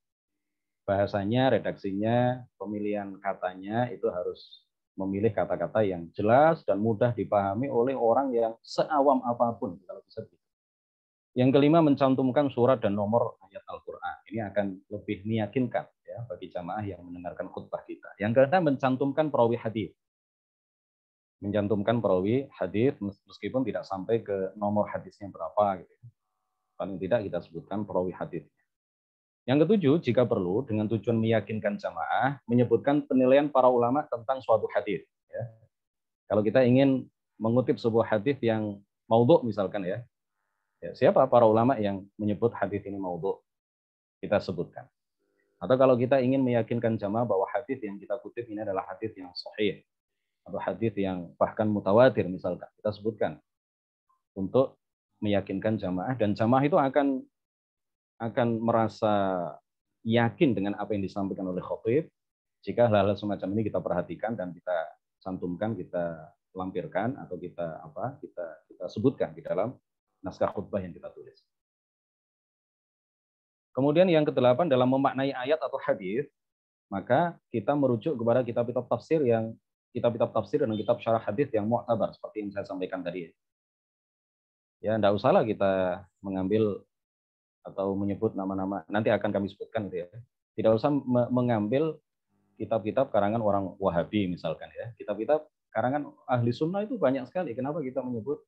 bahasanya, redaksinya, pemilihan katanya itu harus memilih kata-kata yang jelas dan mudah dipahami oleh orang yang seawam apapun kalau bisa. Yang kelima, mencantumkan surat dan nomor ayat Al-Quran. Ini akan lebih meyakinkan ya bagi jamaah yang mendengarkan khutbah kita. Yang keenam, mencantumkan perawi hadis. Mencantumkan perawi hadis meskipun tidak sampai ke nomor hadisnya berapa gitu. Paling tidak kita sebutkan perawi hadis. Yang ketujuh, jika perlu dengan tujuan meyakinkan jamaah, menyebutkan penilaian para ulama tentang suatu hadis. Ya. Kalau kita ingin mengutip sebuah hadis yang maudhu misalkan ya, siapa para ulama yang menyebut hadis ini maudhu? Kita sebutkan. Atau kalau kita ingin meyakinkan jamaah bahwa hadis yang kita kutip ini adalah hadis yang sahih atau hadis yang bahkan mutawatir misalkan, kita sebutkan untuk meyakinkan jamaah, dan jamaah itu akan merasa yakin dengan apa yang disampaikan oleh khatib jika hal-hal semacam ini kita perhatikan dan kita cantumkan, kita lampirkan atau kita sebutkan di dalam naskah khutbah yang kita tulis. Kemudian yang kedelapan, dalam memaknai ayat atau hadis, maka kita merujuk kepada kitab-kitab tafsir dan kitab syarah hadis yang mu'tabar seperti yang saya sampaikan tadi. Ya, enggak usahlah kita mengambil atau menyebut nama-nama, nanti akan kami sebutkan gitu ya. Tidak usah mengambil kitab-kitab karangan orang Wahabi misalkan ya. Kitab-kitab karangan ahli sunnah itu banyak sekali. Kenapa kita menyebut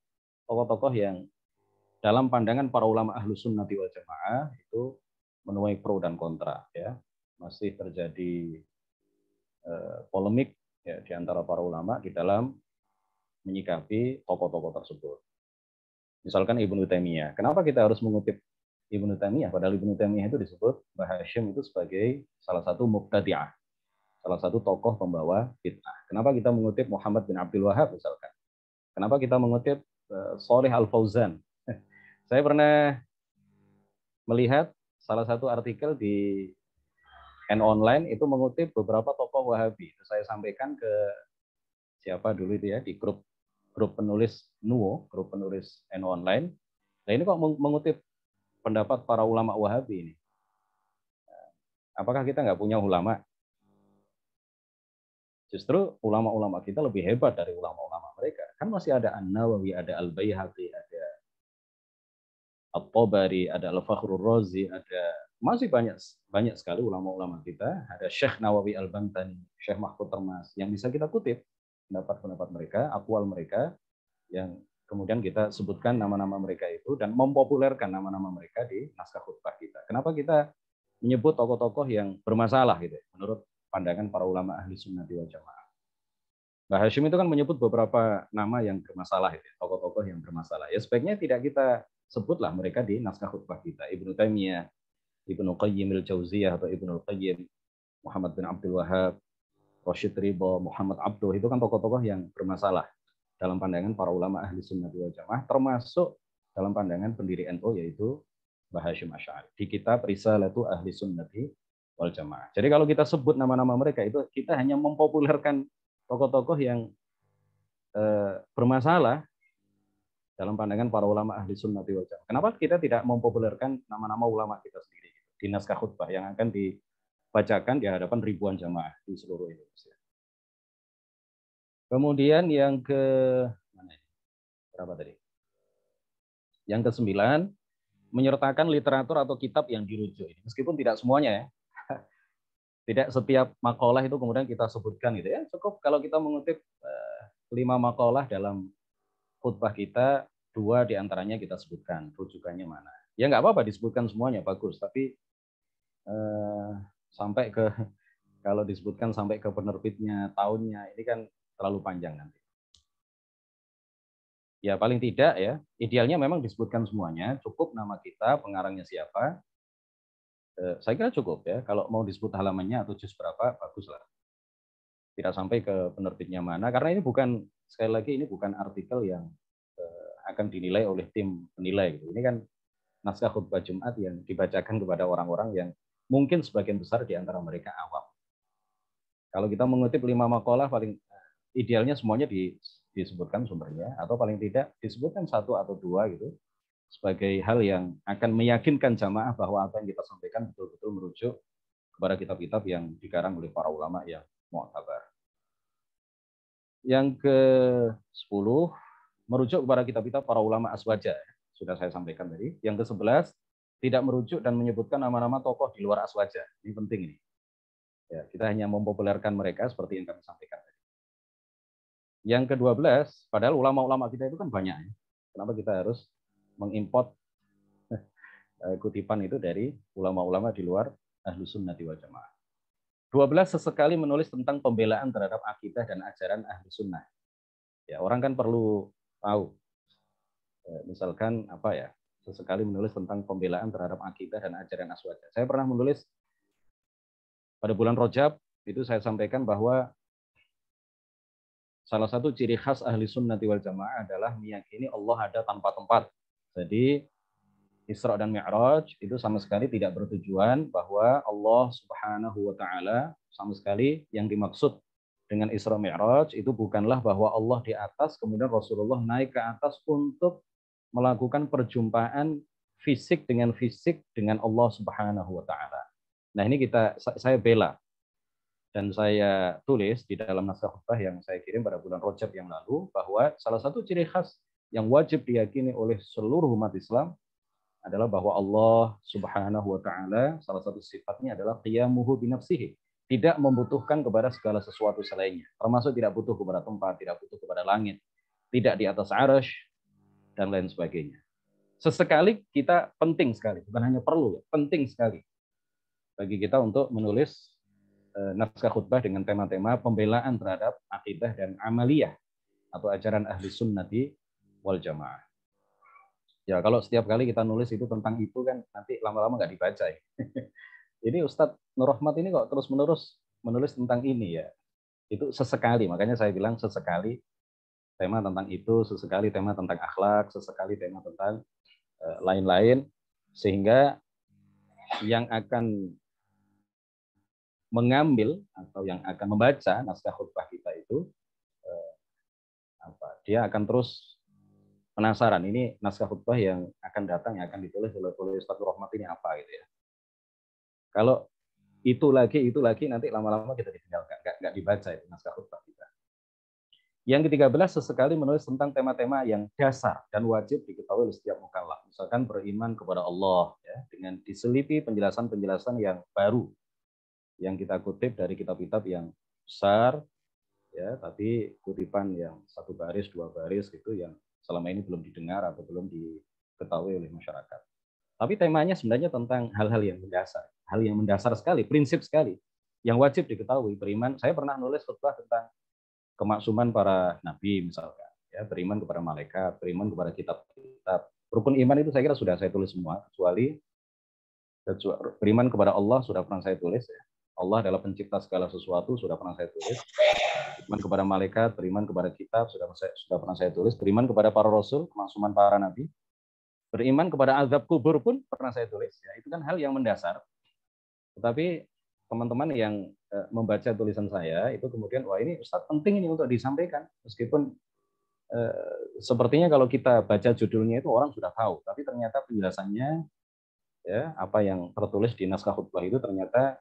tokoh-tokoh yang dalam pandangan para ulama ahlu sunnati wal jamaah itu menuai pro dan kontra ya. Masih terjadi polemik ya di antara para ulama di dalam menyikapi tokoh-tokoh tersebut. Misalkan Ibnu Taimiyah. Kenapa kita harus mengutip Ibnu Taimiyah? Padahal Ibnu Taimiyah itu disebut Mbah Hashim itu sebagai salah satu mubtadi'ah, salah satu tokoh pembawa bid'ah. Kenapa kita mengutip Muhammad bin Abdul Wahab misalkan? Kenapa kita mengutip Shalih Al-Fauzan? Saya pernah melihat salah satu artikel di N-Online itu mengutip beberapa tokoh Wahabi. Itu saya sampaikan ke siapa dulu itu ya, di grup penulis Nuo, grup penulis N-Online. Nah ini kok mengutip pendapat para ulama Wahabi ini. Apakah kita nggak punya ulama? Justru ulama-ulama kita lebih hebat dari ulama-ulama mereka. Kan masih ada An-Nawawi, ada Al-Baihaqi, ada At-Tabari, ada Al-Fakhrur Razi, ada masih banyak sekali ulama-ulama kita. Ada Syekh Nawawi Al-Bantani, Syekh Mahfud Termas yang bisa kita kutip pendapat-pendapat mereka, akwal mereka, yang kemudian kita sebutkan nama-nama mereka itu dan mempopulerkan nama-nama mereka di naskah khutbah kita. Kenapa kita menyebut tokoh-tokoh yang bermasalah gitu menurut pandangan para ulama ahli sunnah wal jamaah? Mbah Hashim itu kan menyebut beberapa nama yang bermasalah, gitu, tokoh-tokoh yang bermasalah. Ya sebaiknya tidak kita sebutlah mereka di naskah khutbah kita. Ibnu Taimiyah, Ibnu Qayyim al-Jauziyah atau Ibnu Qayyim, Muhammad bin Abdul Wahab, Rashid Ridho, Muhammad Abduh, itu kan tokoh-tokoh yang bermasalah dalam pandangan para ulama ahli sunnah wal jamaah, termasuk dalam pandangan pendiri NU yaitu Mbah Hashim Asy'ari di kitab Risalatu Ahli Sunnati wal Jamaah. Jadi kalau kita sebut nama-nama mereka itu kita hanya mempopulerkan tokoh-tokoh yang bermasalah dalam pandangan para ulama ahli sunnati wal jamaah. Kenapa kita tidak mempopulerkan nama-nama ulama kita sendiri di naskah khutbah yang akan dibacakan di hadapan ribuan jamaah di seluruh Indonesia? Kemudian yang berapa tadi? Yang ke-9, menyertakan literatur atau kitab yang dirujuk. Meskipun tidak semuanya ya. Tidak setiap makalah itu kemudian kita sebutkan gitu ya. Cukup kalau kita mengutip 5 makalah dalam khutbah kita, 2 diantaranya kita sebutkan rujukannya mana. Ya nggak apa-apa disebutkan semuanya, bagus. Tapi sampai ke kalau disebutkan sampai ke penerbitnya, tahunnya, ini kan terlalu panjang nanti. Ya paling tidak ya, idealnya memang disebutkan semuanya, cukup nama kita, pengarangnya siapa. Saya kira cukup ya, kalau mau disebut halamannya atau juz berapa, baguslah. Tidak sampai ke penerbitnya mana, karena ini bukan, sekali lagi ini bukan artikel yang akan dinilai oleh tim penilai. Ini kan naskah khutbah Jumat yang dibacakan kepada orang-orang yang mungkin sebagian besar di antara mereka awam. Kalau kita mengutip 5 makalah, paling idealnya semuanya disebutkan sumbernya, atau paling tidak disebutkan 1 atau 2 gitu, sebagai hal yang akan meyakinkan jamaah bahwa apa yang kita sampaikan betul-betul merujuk kepada kitab-kitab yang dikarang oleh para ulama yang mu'tabar. Yang ke-10, merujuk kepada kitab-kitab para ulama aswaja. Sudah saya sampaikan tadi. Yang ke-11, tidak merujuk dan menyebutkan nama-nama tokoh di luar aswaja. Ini penting ini. Ya, kita hanya mempopulerkan mereka seperti yang kami sampaikan tadi. Yang ke-12, padahal ulama-ulama kita itu kan banyak. Ya. Kenapa kita harus mengimport kutipan itu dari ulama-ulama di luar Ahlus Sunnati wal Jamaah. 12, sesekali menulis tentang pembelaan terhadap akidah dan ajaran Ahlus Sunnah. Ya, orang kan perlu tahu. Misalkan apa ya? Sesekali menulis tentang pembelaan terhadap akidah dan ajaran aswaja. Saya pernah menulis pada bulan Rajab, itu saya sampaikan bahwa salah satu ciri khas Ahli Sunnati wal Jamaah adalah meyakini Allah ada tanpa tempat. Jadi Isra dan Mi'raj itu sama sekali tidak bertujuan bahwa Allah Subhanahu wa taala sama sekali yang dimaksud dengan Isra Mi'raj itu bukanlah bahwa Allah di atas kemudian Rasulullah naik ke atas untuk melakukan perjumpaan fisik dengan Allah Subhanahu wa taala. Nah, ini saya bela dan saya tulis di dalam naskah khutbah yang saya kirim pada bulan Rajab yang lalu bahwa salah satu ciri khas yang wajib diyakini oleh seluruh umat Islam adalah bahwa Allah Subhanahu wa taala salah satu sifatnya adalah qiyamuhu binafsihi, tidak membutuhkan kepada segala sesuatu selainnya, termasuk tidak butuh kepada tempat, tidak butuh kepada langit, tidak di atas arsy dan lain sebagainya. Sesekali kita penting sekali, bukan hanya perlu, penting sekali bagi kita untuk menulis naskah khutbah dengan tema-tema pembelaan terhadap akidah dan amaliyah atau ajaran Ahli Sunnati wal Jamaah. Ya, kalau setiap kali kita nulis itu tentang itu kan nanti lama-lama nggak dibaca ya. Ini Ustadz Nur Rahmat ini kok terus-menerus menulis tentang ini ya. Itu sesekali, makanya saya bilang sesekali tema tentang itu, sesekali tema tentang akhlak, sesekali tema tentang lain-lain, sehingga yang akan mengambil atau yang akan membaca naskah khutbah kita itu dia akan terus penasaran ini naskah khutbah yang akan datang yang akan ditulis oleh Ustadz Nur Rahmat ini apa gitu ya. Kalau itu lagi nanti lama-lama kita ditinggalkan, nggak dibaca itu naskah khutbah kita. Yang ke-13, sesekali menulis tentang tema-tema yang dasar dan wajib diketahui oleh setiap mukallaf. Misalkan beriman kepada Allah ya, dengan diselipi penjelasan-penjelasan yang baru yang kita kutip dari kitab-kitab yang besar ya, tapi kutipan yang 1 baris 2 baris gitu yang selama ini belum didengar atau belum diketahui oleh masyarakat. Tapi temanya sebenarnya tentang hal-hal yang mendasar, hal yang mendasar sekali, prinsip sekali yang wajib diketahui. Beriman, saya pernah nulis khutbah tentang kemaksuman para nabi misalkan ya, beriman kepada malaikat, beriman kepada kitab-kitab. Rukun iman itu saya kira sudah saya tulis semua, kecuali beriman kepada Allah sudah pernah saya tulis ya. Allah adalah pencipta segala sesuatu, sudah pernah saya tulis. Beriman kepada malaikat, beriman kepada kitab, sudah pernah saya tulis. Beriman kepada para rasul, kemaksuman para nabi. Beriman kepada azab kubur pun pernah saya tulis. Ya, itu kan hal yang mendasar. Tetapi teman-teman yang membaca tulisan saya, itu kemudian, wah ini Ustadz penting ini untuk disampaikan. Meskipun sepertinya kalau kita baca judulnya itu orang sudah tahu. Tapi ternyata penjelasannya, ya apa yang tertulis di naskah khutbah itu ternyata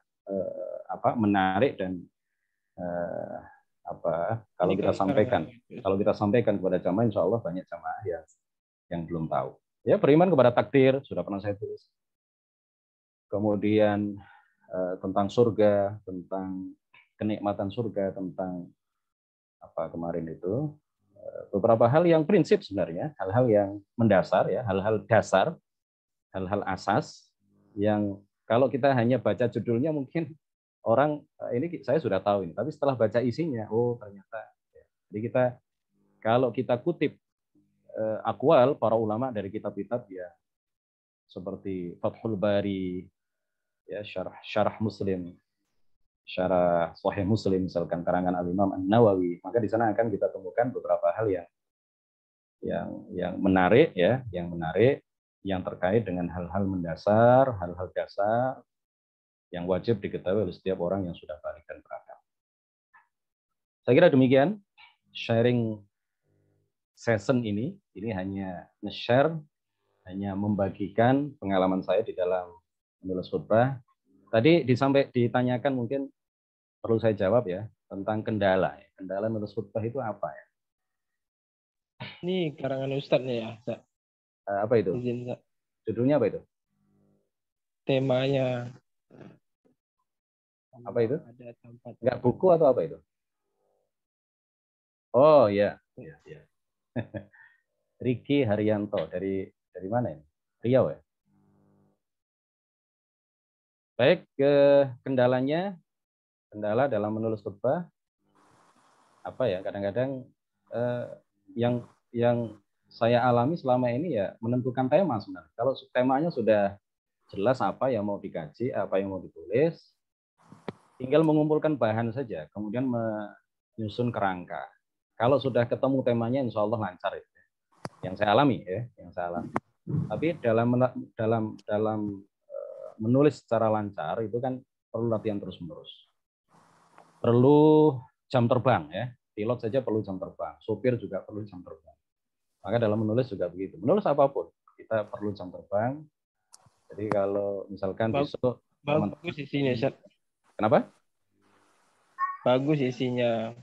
menarik dan kalau kita sampaikan kepada jamaah, insya Allah banyak jamaah yang belum tahu. Ya, beriman kepada takdir sudah pernah saya tulis. Kemudian tentang surga, tentang kenikmatan surga, tentang apa kemarin itu beberapa hal yang prinsip sebenarnya, hal-hal yang mendasar ya, hal-hal dasar, hal-hal asas yang kalau kita hanya baca judulnya mungkin orang ini saya sudah tahu ini, tapi setelah baca isinya, oh ternyata. Ya. Jadi kalau kita kutip aqwal para ulama dari kitab-kitab ya seperti Fathul Bari, ya syarah Muslim, syarah Sahih Muslim misalkan karangan Al-Imam An-Nawawi, maka di sana akan kita temukan beberapa hal yang menarik ya, yang menarik yang terkait dengan hal-hal mendasar, hal-hal dasar yang wajib diketahui oleh setiap orang yang sudah balik dan berakal. Saya kira demikian sharing session ini hanya nge-share, hanya membagikan pengalaman saya di dalam menulis khutbah. Tadi ditanyakan, mungkin perlu saya jawab ya, tentang kendala. Kendala menulis khutbah itu apa ya? Ini karangan Ustadznya ya, Ustaz. Apa itu? Izin, Ustaz. Judulnya apa itu? Temanya. Apa itu? Ada tempat. Enggak buku atau apa itu? Oh ya. Ya. Riki Haryanto dari mana ini? Riau ya. Baik, kendala dalam menulis khutbah apa ya? Kadang-kadang yang saya alami selama ini ya menentukan tema sebenarnya. Kalau temanya sudah jelas apa yang mau dikaji, apa yang mau ditulis, tinggal mengumpulkan bahan saja, kemudian menyusun kerangka. Kalau sudah ketemu temanya, insya Allah lancar ya. Yang saya alami ya, Tapi dalam menulis secara lancar itu kan perlu latihan terus-menerus. Perlu jam terbang ya. Pilot saja perlu jam terbang, sopir juga perlu jam terbang. Maka dalam menulis juga begitu. Menulis apapun kita perlu jam terbang. Jadi kalau misalkan besok bagus isinya, Ustaz. Kenapa? Bagus isinya.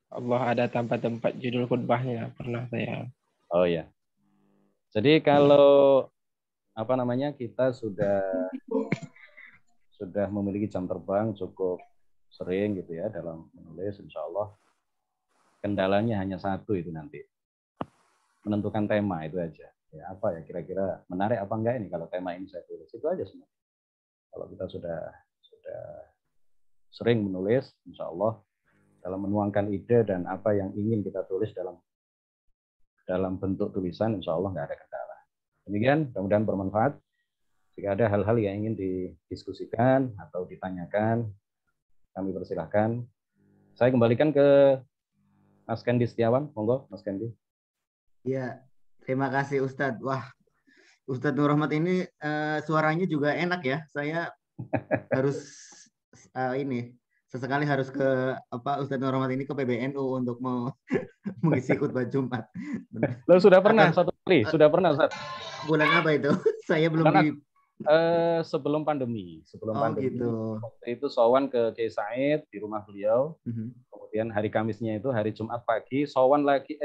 Allah ada tempat-tempat judul khutbahnya pernah saya. Oh ya. Jadi kalau kita sudah memiliki jam terbang cukup sering gitu ya dalam menulis, insya Allah kendalanya hanya satu itu nanti. Menentukan tema itu aja. Ya, apa ya kira-kira menarik apa enggak ini kalau tema ini saya tulis. Itu aja sebenarnya. Kalau kita sudah sering menulis, insya Allah dalam menuangkan ide dan apa yang ingin kita tulis dalam bentuk tulisan, insya Allah nggak ada kendala. Demikian, mudah-mudahan bermanfaat. Jika ada hal-hal yang ingin didiskusikan atau ditanyakan, kami persilahkan. Saya kembalikan ke Mas Kendi Setiawan. Monggo, Mas Kendi. Ya, terima kasih Ustadz. Wah, Ustadz Nur Rahmat ini suaranya juga enak ya. Saya harus sesekali harus ke Ustadz Nur Rahmat ini ke PBNU untuk mengisi khutbah Jumat. Lo sudah pernah satu kali? Sudah pernah, Ustaz? Bulan apa itu? Saya belum sebelum pandemi. Gitu. Waktu itu sowan ke Kiai Said di rumah beliau. Kemudian hari Kamisnya itu hari Jumat pagi, sowan lagi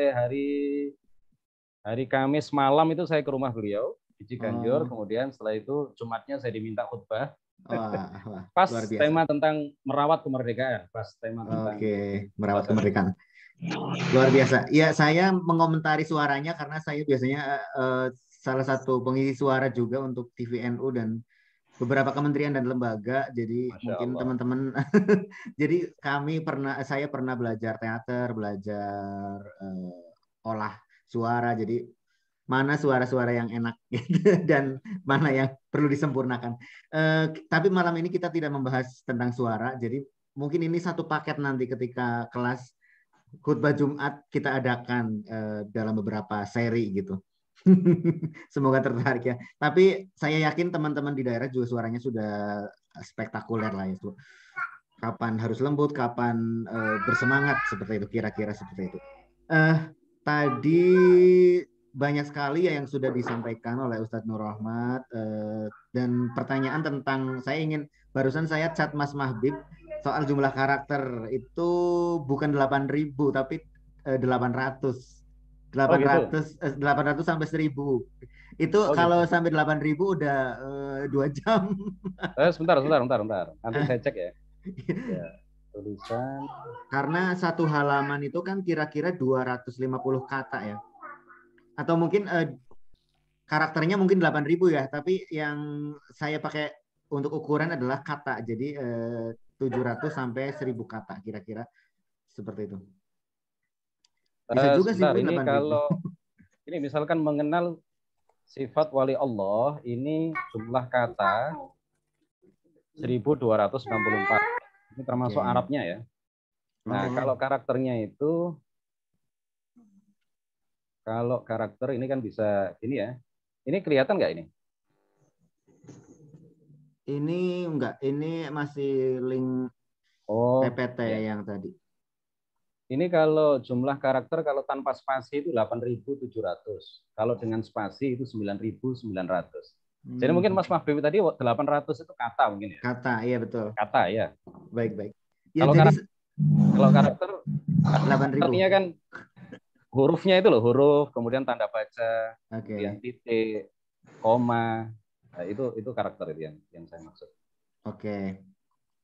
hari Kamis malam itu saya ke rumah beliau di Ciganjur. Kemudian setelah itu Jumatnya saya diminta khutbah. Pas tema tentang merawat kemerdekaan. Merawat kemerdekaan. Luar biasa. Ya, saya mengomentari suaranya karena saya biasanya salah satu pengisi suara juga untuk TVNU dan beberapa kementerian dan lembaga. Jadi mungkin teman-teman jadi saya pernah belajar teater, belajar olah suara. Jadi mana suara-suara yang enak dan mana yang perlu disempurnakan. Tapi malam ini kita tidak membahas tentang suara. Jadi mungkin ini satu paket nanti ketika kelas khutbah Jumat kita adakan dalam beberapa seri gitu. Semoga tertarik ya. Tapi saya yakin teman-teman di daerah juga suaranya sudah spektakuler lah ya. Kapan harus lembut, kapan bersemangat seperti itu, kira-kira seperti itu. Tadi banyak sekali ya yang sudah disampaikan oleh Ustadz Nur Rahmat dan pertanyaan tentang barusan saya chat Mas Mahbib soal jumlah karakter itu bukan 8.000 tapi 800 sampai 1.000. Itu kalau sampai 8.000 udah 2 jam. Sebentar. Nanti saya cek ya. Ya. Tulisan. Karena satu halaman itu kan kira-kira 250 kata ya. Atau mungkin karakternya mungkin 8.000 ya, tapi yang saya pakai untuk ukuran adalah kata. Jadi 700 sampai 1.000 kata kira-kira seperti itu. Bisa juga sih ini kalau ini misalkan mengenal sifat wali Allah, ini jumlah kata 1.264. Ini termasuk Arabnya ya. Nah, kalau karakter ini kan bisa ini ya. Ini kelihatan nggak ini? Ini enggak, ini masih link Oh, PPT ya. yang tadi. Ini kalau jumlah karakter kalau tanpa spasi itu 8.700. Kalau dengan spasi itu 9.900. Jadi mungkin Mas Mahbib tadi 800 itu kata mungkin ya? Kata, iya betul. Kata ya. Baik. Ya, Kalau jadi karakter 8.000. artinya kan hurufnya itu loh, huruf, kemudian tanda baca, Oke. kemudian titik, koma. Nah, itu karakter itu yang saya maksud. Oke.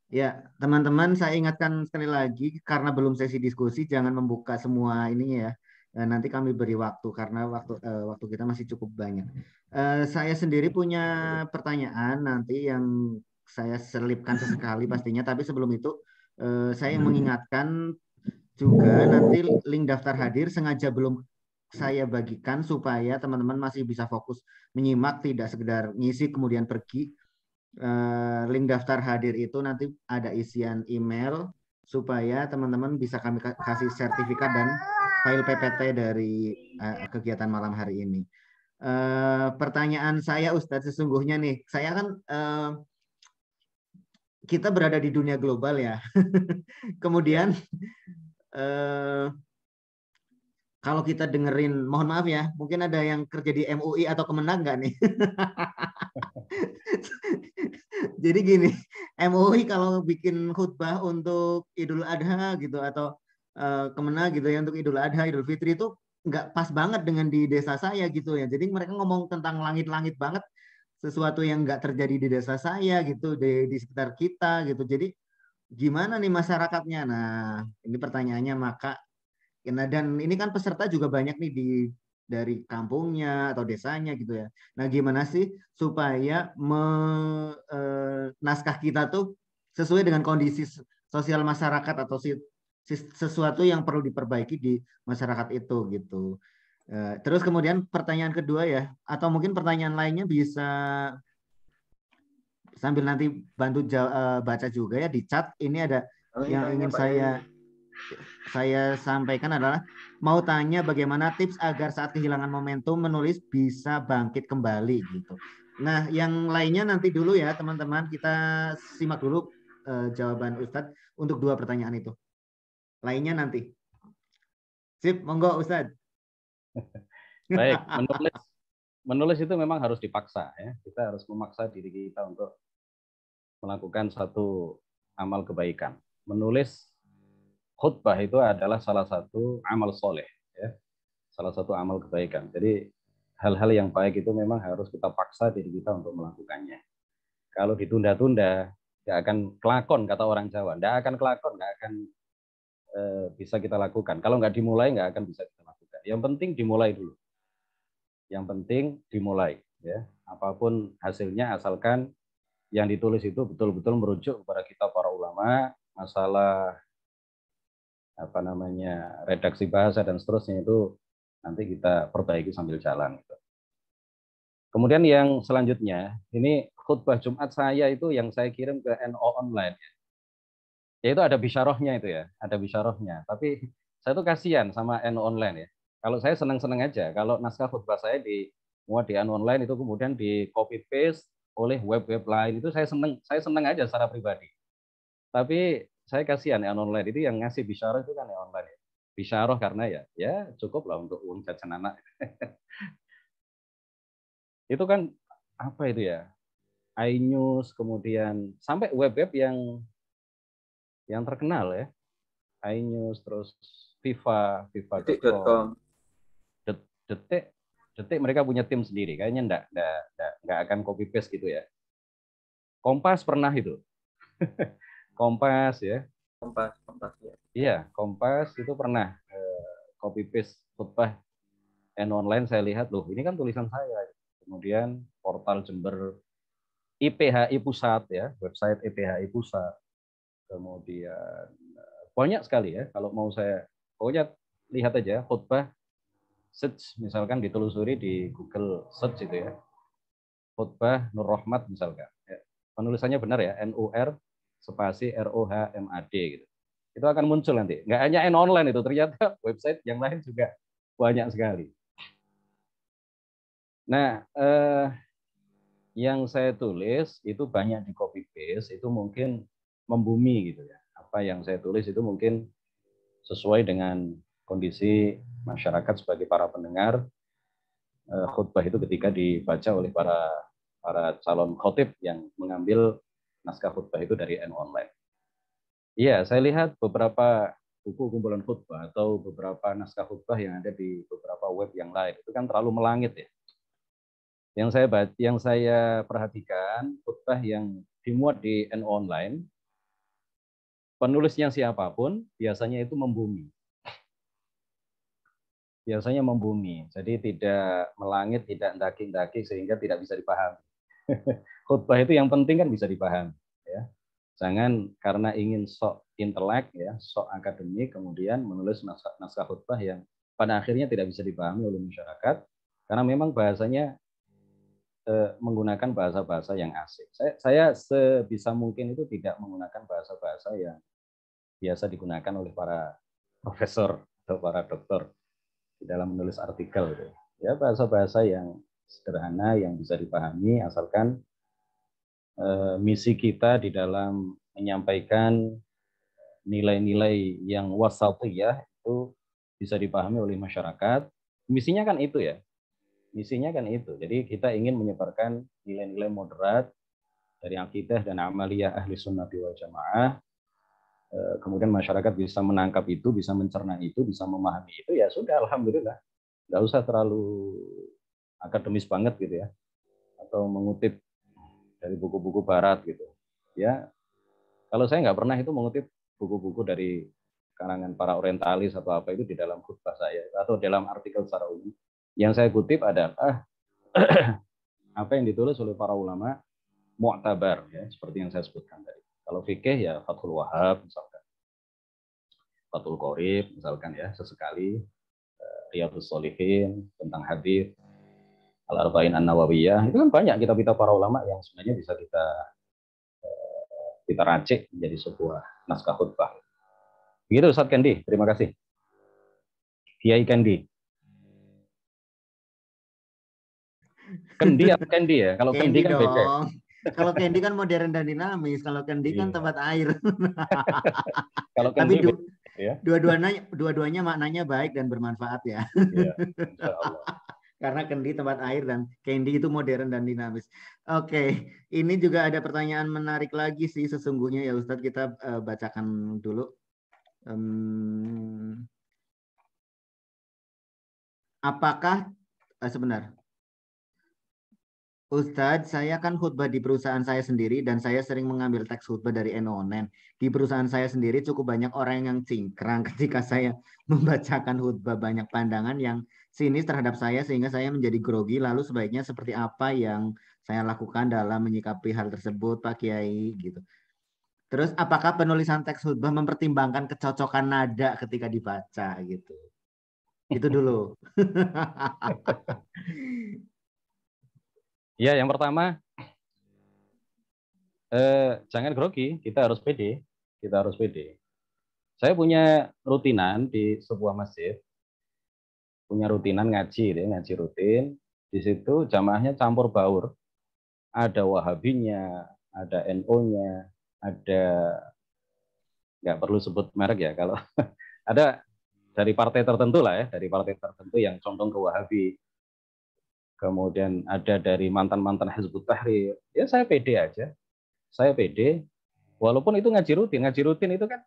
Ya, teman-teman, saya ingatkan sekali lagi karena belum sesi diskusi, jangan membuka semua ininya ya. Nanti kami beri waktu karena waktu kita masih cukup banyak. Saya sendiri punya pertanyaan nanti yang saya selipkan sesekali pastinya, tapi sebelum itu saya mengingatkan juga nanti link daftar hadir sengaja belum saya bagikan supaya teman-teman masih bisa fokus menyimak, tidak sekedar ngisi kemudian pergi. Link daftar hadir itu nanti ada isian email supaya teman-teman bisa kami kasih sertifikat dan file PPT dari kegiatan malam hari ini. Pertanyaan saya Ustadz sesungguhnya nih, saya kan kita berada di dunia global ya. Kemudian kalau kita dengerin, mohon maaf ya, mungkin ada yang kerja di MUI atau Kemenang nggak nih? Jadi gini, MUI kalau bikin khutbah untuk Idul Adha gitu atau Kemenang gitu ya untuk Idul Adha, Idul Fitri itu nggak pas banget dengan di desa saya gitu ya. Jadi mereka ngomong tentang langit-langit banget, sesuatu yang nggak terjadi di desa saya gitu, di sekitar kita gitu. Jadi gimana nih masyarakatnya? Nah, ini pertanyaannya maka. Nah, dan ini kan peserta juga banyak nih dari kampungnya atau desanya gitu ya. Nah, gimana sih supaya naskah kita tuh sesuai dengan kondisi sosial masyarakat atau sesuatu yang perlu diperbaiki di masyarakat itu gitu. Terus kemudian pertanyaan kedua ya, atau mungkin pertanyaan lainnya bisa sambil nanti bantu baca juga ya di chat. Ini ada yang ingin saya sampaikan adalah mau tanya bagaimana tips agar saat kehilangan momentum menulis bisa bangkit kembali gitu. Nah, yang lainnya nanti dulu ya teman-teman, kita simak dulu jawaban Ustadz untuk dua pertanyaan itu. Lainnya nanti. Sip, monggo Ustadz. Baik, menulis itu memang harus dipaksa ya. Kita harus memaksa diri kita untuk melakukan satu amal kebaikan. Menulis khutbah itu adalah salah satu amal soleh, ya, salah satu amal kebaikan. Jadi hal-hal yang baik itu memang harus kita paksa diri kita untuk melakukannya. Kalau ditunda-tunda, nggak akan kelakon kata orang Jawa. Nggak akan kelakon, nggak akan bisa kita lakukan. Kalau nggak dimulai, nggak akan bisa kita lakukan. Yang penting dimulai dulu. Yang penting dimulai, ya. Apapun hasilnya, asalkan yang ditulis itu betul-betul merujuk kepada kita para ulama, masalah redaksi bahasa dan seterusnya itu nanti kita perbaiki sambil jalan. Kemudian yang selanjutnya, ini khutbah Jumat saya itu yang saya kirim ke NO online. Yaitu ada bisyarahnya itu ya, ada bisyarahnya. Tapi saya tuh kasihan sama NO online ya. Kalau saya senang-senang aja, kalau naskah khutbah saya muat di NO online itu kemudian di copy paste oleh web-web lain, itu saya senang aja secara pribadi. Tapi saya kasihan ya online itu yang ngasih bisyarah itu kan ya online ya. Bisyarah karena ya cukup lah untuk uang jajan anak. Itu kan apa itu ya? iNews, kemudian sampai web-web yang terkenal ya. iNews, terus FIFA.com, Detik mereka punya tim sendiri. Kayaknya enggak akan copy paste gitu ya. Kompas pernah itu. Kompas ya. Kompas ya. Iya, Kompas itu pernah copy paste khutbah online. Saya lihat loh, ini kan tulisan saya. Kemudian portal Jember IPHI Pusat ya, website IPHI Pusat. Kemudian banyak sekali ya. Kalau mau saya pokoknya lihat aja khutbah search, misalkan ditelusuri di Google search itu ya. Khutbah Nur Rahmat misalkan. Ya. Penulisannya benar ya, NUR spasi ROHMAD gitu. Itu akan muncul nanti. Nggak hanya online itu, ternyata website yang lain juga banyak sekali. Nah, yang saya tulis itu banyak di copy paste, itu mungkin membumi gitu ya. Apa yang saya tulis itu mungkin sesuai dengan kondisi masyarakat sebagai para pendengar khutbah itu ketika dibaca oleh para calon khotib yang mengambil naskah khutbah itu dari online. Iya, saya lihat beberapa buku kumpulan khutbah atau beberapa naskah khutbah yang ada di beberapa web yang lain itu kan terlalu melangit ya. Yang saya perhatikan khutbah yang dimuat di online, penulisnya siapapun biasanya itu membumi. Biasanya membumi, jadi tidak melangit, tidak daki-daki sehingga tidak bisa dipahami. Khutbah itu yang penting kan bisa dipahami. Ya. Jangan karena ingin sok intelek, ya, sok akademik, kemudian menulis naskah khutbah yang pada akhirnya tidak bisa dipahami oleh masyarakat, karena memang bahasanya menggunakan bahasa-bahasa yang asing. Saya sebisa mungkin itu tidak menggunakan bahasa-bahasa yang biasa digunakan oleh para profesor atau para dokter di dalam menulis artikel. Ya, bahasa-bahasa yang sederhana, yang bisa dipahami, asalkan misi kita di dalam menyampaikan nilai-nilai yang wasatiyah itu bisa dipahami oleh masyarakat. Misinya kan itu ya. Misinya kan itu. Jadi kita ingin menyebarkan nilai-nilai moderat dari akidah dan amaliyah ahli sunnati wal jamaah. Kemudian masyarakat bisa menangkap itu, bisa mencerna itu, bisa memahami itu, ya sudah, alhamdulillah. Nggak usah terlalu akademis banget gitu ya. Atau mengutip dari buku-buku barat gitu. Ya, kalau saya nggak pernah itu mengutip buku-buku dari karangan para orientalis atau apa itu di dalam khutbah saya atau dalam artikel secara umum. Yang saya kutip adalah apa yang ditulis oleh para ulama mu'tabar, ya, seperti yang saya sebutkan tadi. Kalau fikih ya Fathul Wahab misalkan, Fathul Qorib misalkan ya sesekali, Riyadhus Shalihin tentang hadis, Al-Arba'in An-Nawawiyah, itu kan banyak kitab-kitab para ulama yang sebenarnya bisa kita racik menjadi sebuah naskah khutbah. Begitu Ustaz Kendi, terima kasih. Kiai Kendi. Kendi apa Kendi ya? Kalau Kendi kan dong. beda. Kalau Kendi kan modern dan dinamis, kalau Kendi kan tempat air. Kalau Kendi, tapi ya. dua-duanya maknanya baik dan bermanfaat ya. Iya, insya Allah. Karena Kendi tempat air dan Kendi itu modern dan dinamis. Oke, ini juga ada pertanyaan menarik lagi sih sesungguhnya ya Ustadz, kita bacakan dulu. Apakah sebentar? Ustadz, saya kan khutbah di perusahaan saya sendiri dan saya sering mengambil teks khutbah dari online. Di perusahaan saya sendiri cukup banyak orang yang cingkrang ketika saya membacakan khutbah, banyak pandangan yang sinis terhadap saya sehingga saya menjadi grogi. Lalu sebaiknya seperti apa yang saya lakukan dalam menyikapi hal tersebut, Pak Kiai? Gitu. Terus apakah penulisan teks khutbah mempertimbangkan kecocokan nada ketika dibaca gitu? Itu dulu. Ya, yang pertama, jangan grogi, kita harus pede. Kita harus pede. Saya punya rutinan di sebuah masjid, punya rutinan ngaji, ngaji rutin. Di situ jamaahnya campur baur. Ada Wahabinya, ada NO-nya, ada, nggak perlu sebut merek ya, kalau ada dari partai tertentu lah ya, dari partai tertentu yang condong ke Wahabi. Kemudian ada dari mantan-mantan Hizbut Tahrir. Ya saya pede aja. Saya pede. Walaupun itu ngaji rutin. Ngaji rutin itu kan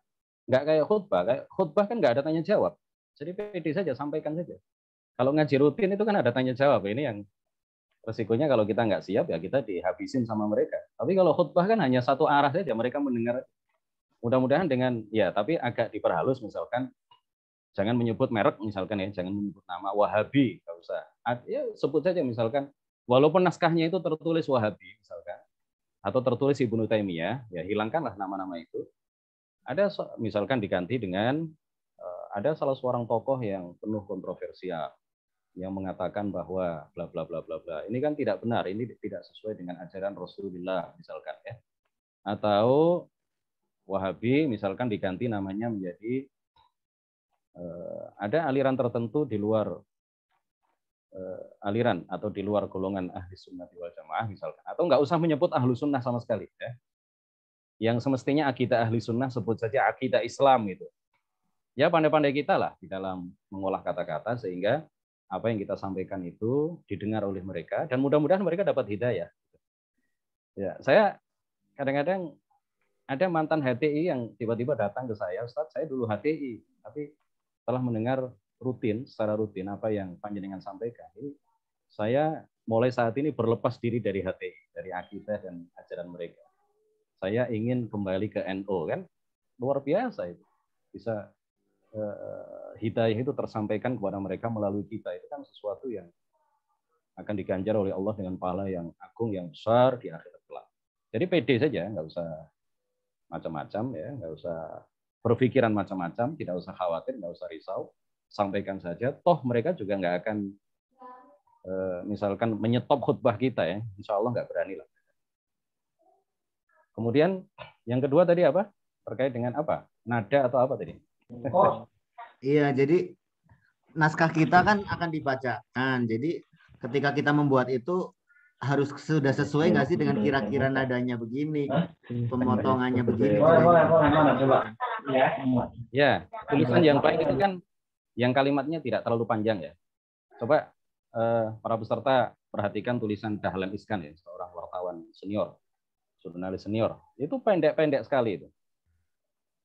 nggak kayak khutbah. Kayak khutbah kan nggak ada tanya jawab. Jadi pede saja, sampaikan saja. Kalau ngaji rutin itu kan ada tanya jawab. Ini yang resikonya kalau kita nggak siap ya kita dihabisin sama mereka. Tapi kalau khutbah kan hanya satu arah saja. Mereka mendengar. Mudah-mudahan dengan, ya tapi agak diperhalus misalkan. Jangan menyebut merek misalkan ya, jangan menyebut nama Wahabi, nggak usah. Ya sebut saja misalkan, walaupun naskahnya itu tertulis Wahabi misalkan, atau tertulis Ibnu Taimiyah, ya hilangkanlah nama-nama itu. Ada misalkan diganti dengan ada salah seorang tokoh yang penuh kontroversial yang mengatakan bahwa bla bla bla bla bla. Ini kan tidak benar, ini tidak sesuai dengan ajaran Rasulullah misalkan ya. Atau Wahabi misalkan diganti namanya menjadi ada aliran tertentu di luar aliran atau di luar golongan ahli sunnah wal jamaah misalkan, atau nggak usah menyebut ahlu sunnah sama sekali ya. Yang semestinya akidah ahli sunnah sebut saja akidah Islam gitu. Ya pandai-pandai kita lah di dalam mengolah kata-kata sehingga apa yang kita sampaikan itu didengar oleh mereka dan mudah-mudahan mereka dapat hidayah. Ya, saya kadang-kadang ada mantan HTI yang tiba-tiba datang ke saya, Ustaz, saya dulu HTI, tapi setelah mendengar secara rutin apa yang panjenengan sampaikan, ini saya mulai saat ini berlepas diri dari HTI, dari akidah dan ajaran mereka. Saya ingin kembali ke NU, kan luar biasa itu, bisa hidayah itu tersampaikan kepada mereka melalui kita, itu kan sesuatu yang akan diganjar oleh Allah dengan pahala yang agung, yang besar di akhirat kelak. Jadi pede saja, nggak usah macam-macam ya, nggak usah berpikiran macam-macam, tidak usah khawatir, nggak usah risau, sampaikan saja. Toh mereka juga nggak akan misalkan menyetop khutbah kita ya, insya Allah nggak berani lah. Kemudian yang kedua tadi apa? Terkait dengan apa? Nada atau apa tadi? Oh, iya, jadi naskah kita kan akan dibacakan. Jadi ketika kita membuat itu harus sudah sesuai nggak sih dengan kira-kira nadanya begini, pemotongannya begini. Ya, tulisan yang baik itu kan yang kalimatnya tidak terlalu panjang ya. Coba para peserta perhatikan tulisan Dahlan Iskan ya, seorang wartawan senior, jurnalis senior. Itu pendek-pendek sekali itu.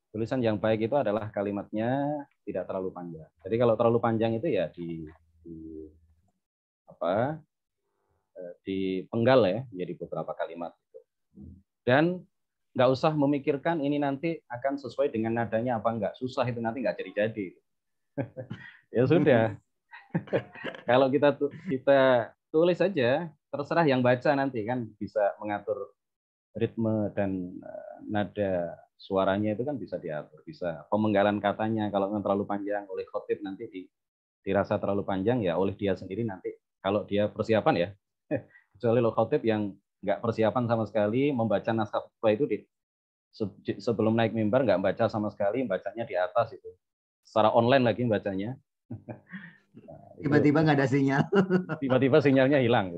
Tulisan yang baik itu adalah kalimatnya tidak terlalu panjang. Jadi kalau terlalu panjang itu ya dipenggal ya menjadi beberapa kalimat. Dan nggak usah memikirkan ini nanti akan sesuai dengan nadanya apa enggak. Susah itu nanti nggak jadi-jadi. Ya sudah. Kalau kita tulis saja, terserah yang baca nanti kan bisa mengatur ritme dan nada suaranya itu kan bisa diatur, bisa pemenggalan katanya kalau yang terlalu panjang oleh khotib nanti dirasa terlalu panjang ya oleh dia sendiri nanti kalau dia persiapan ya. Kecuali lo khotib yang nggak persiapan sama sekali membaca naskah khutbah itu sebelum naik mimbar nggak baca sama sekali, bacanya di atas itu secara online lagi bacanya. Nah, tiba-tiba nggak ada sinyal. Tiba-tiba sinyalnya hilang.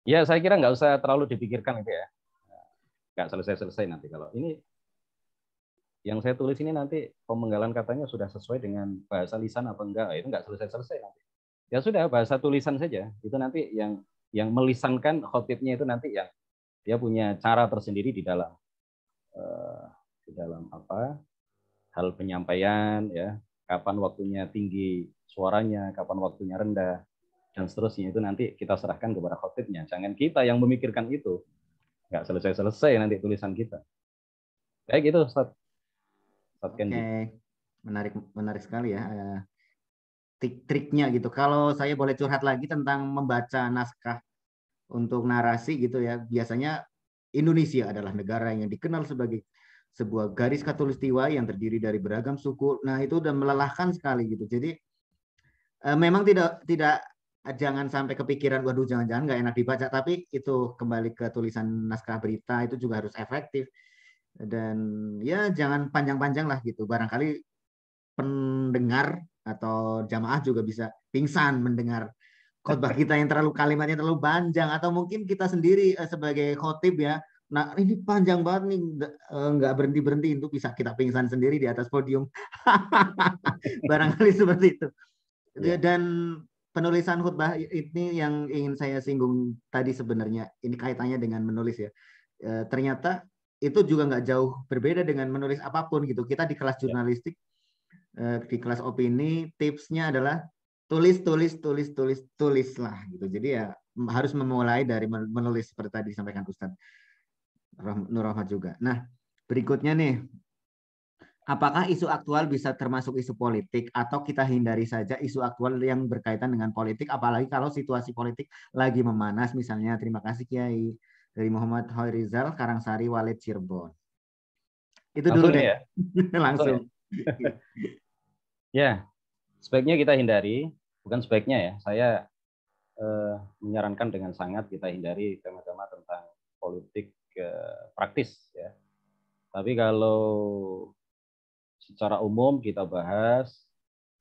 Ya saya kira nggak usah terlalu dipikirkan itu ya, nggak selesai nanti kalau ini yang saya tulis ini nanti pemenggalan katanya sudah sesuai dengan bahasa lisan apa enggak, itu nggak selesai nanti. Ya sudah bahasa tulisan saja itu nanti yang melisankan khotibnya itu nanti yang dia punya cara tersendiri di dalam apa hal penyampaian ya, kapan waktunya tinggi suaranya, kapan waktunya rendah dan seterusnya itu nanti kita serahkan kepada khotibnya. Jangan kita yang memikirkan itu, nggak selesai nanti tulisan kita. Kayak gitu Ustaz. Oke, menarik sekali ya. Trik-triknya gitu. Kalau saya boleh curhat lagi tentang membaca naskah untuk narasi gitu ya, biasanya Indonesia adalah negara yang dikenal sebagai sebuah garis khatulistiwa yang terdiri dari beragam suku. Nah itu udah melelahkan sekali gitu. Jadi memang tidak jangan sampai kepikiran waduh jangan-jangan nggak enak dibaca, tapi itu kembali ke tulisan naskah berita itu juga harus efektif dan ya jangan panjang-panjang lah gitu. Barangkali pendengar atau jamaah juga bisa pingsan mendengar khotbah kita yang kalimatnya terlalu panjang, atau mungkin kita sendiri sebagai khotib ya, nah ini panjang banget nih, nggak berhenti itu bisa kita pingsan sendiri di atas podium. Barangkali seperti itu. Dan penulisan khutbah ini yang ingin saya singgung tadi sebenarnya ini kaitannya dengan menulis ya. Ternyata itu juga nggak jauh berbeda dengan menulis apapun gitu. Kita di kelas jurnalistik, di kelas opini, tipsnya adalah tulis lah gitu. Jadi ya harus memulai dari menulis seperti tadi disampaikan Ustadz Nur Rahmat juga. Nah, berikutnya nih, apakah isu aktual bisa termasuk isu politik atau kita hindari saja isu aktual yang berkaitan dengan politik, apalagi kalau situasi politik lagi memanas misalnya. Terima kasih Kiai. Dari Muhammad Hoirizal Karangsari Walid Cirebon. Itu langsung dulu deh. Ya? Langsung. Ya, sebaiknya kita hindari, bukan sebaiknya ya. Saya menyarankan dengan sangat kita hindari tema-tema tentang politik praktis ya. Tapi kalau secara umum kita bahas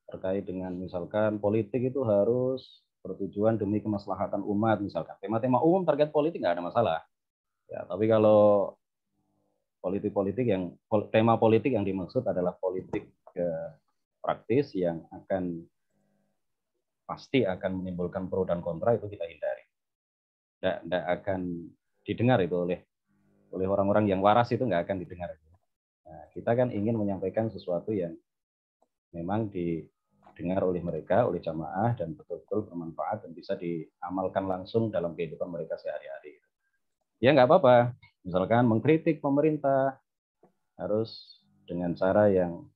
terkait dengan misalkan politik itu harus bertujuan demi kemaslahatan umat misalkan. Tema-tema umum terkait politik nggak ada masalah. Ya, tapi kalau tema politik yang dimaksud adalah politik praktis yang pasti akan menimbulkan pro dan kontra, itu kita hindari. Tidak akan didengar itu oleh orang-orang yang waras, itu nggak akan didengar. Nah, kita kan ingin menyampaikan sesuatu yang memang didengar oleh mereka, oleh jamaah, dan betul-betul bermanfaat dan bisa diamalkan langsung dalam kehidupan mereka sehari-hari. Ya nggak apa-apa, misalkan mengkritik pemerintah harus dengan cara yang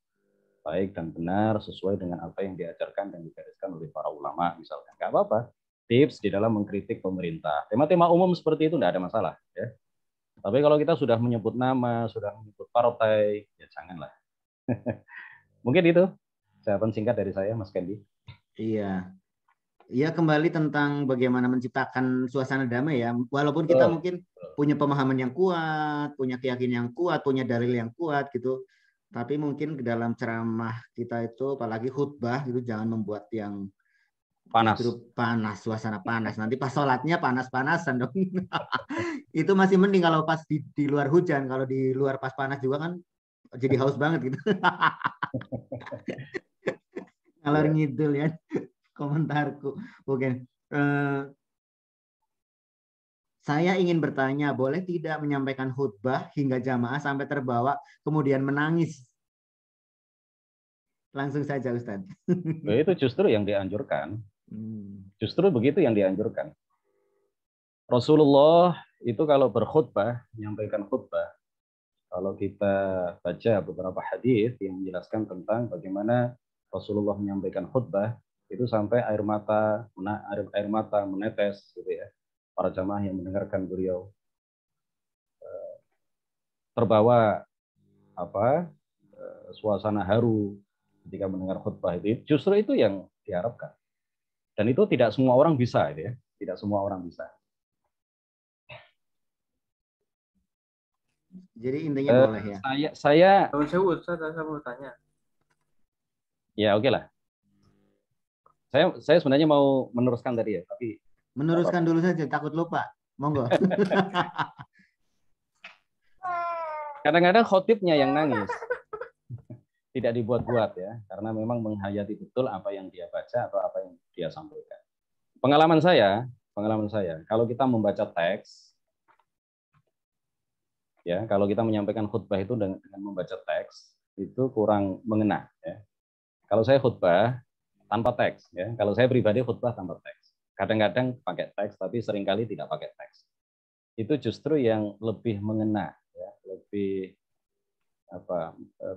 baik dan benar sesuai dengan apa yang diajarkan dan digariskan oleh para ulama misalkan. Nggak apa-apa. Tips di dalam mengkritik pemerintah. Tema-tema umum seperti itu tidak ada masalah. Ya. Tapi kalau kita sudah menyebut nama, sudah menyebut partai, ya janganlah. Mungkin itu jawaban singkat dari saya, Mas Kendi. Iya. Ya, kembali tentang bagaimana menciptakan suasana damai ya. Walaupun kita mungkin punya pemahaman yang kuat, punya keyakinan yang kuat, punya dalil yang kuat gitu. Tapi mungkin ke dalam ceramah kita itu, apalagi khutbah itu jangan membuat yang panas, suasana panas. Nanti pas sholatnya panas-panasan dong. Itu masih mending kalau pas di luar hujan. Kalau di luar pas panas juga kan jadi haus banget gitu. Ngalor ngidul ya komentarku. Oke. Saya ingin bertanya, boleh tidak menyampaikan khutbah hingga jamaah sampai terbawa kemudian menangis? Langsung saja Ustaz. Itu justru yang dianjurkan. Justru begitu yang dianjurkan. Rasulullah itu kalau berkhutbah, menyampaikan khutbah, kalau kita baca beberapa hadis yang menjelaskan tentang bagaimana Rasulullah menyampaikan khutbah, itu sampai air mata menetes gitu ya. Para jamaah yang mendengarkan beliau terbawa suasana haru ketika mendengar khutbah itu. Justru itu yang diharapkan. Dan itu tidak semua orang bisa, ya. Tidak semua orang bisa. Jadi intinya boleh ya. Saya mau tanya. Ya oke lah. Saya sebenarnya mau meneruskan tadi ya, tapi meneruskan dulu saja, takut lupa. Monggo. Kadang-kadang khotibnya yang nangis. Tidak dibuat-buat ya, karena memang menghayati betul apa yang dia baca atau apa yang dia sampaikan. Pengalaman saya, kalau kita membaca teks, ya, kalau kita menyampaikan khutbah itu dengan membaca teks, itu kurang mengena. Ya. Kalau saya khutbah tanpa teks, ya, kalau saya pribadi khutbah tanpa teks. Kadang-kadang pakai teks, tapi seringkali tidak pakai teks. Itu justru yang lebih mengena, ya, lebih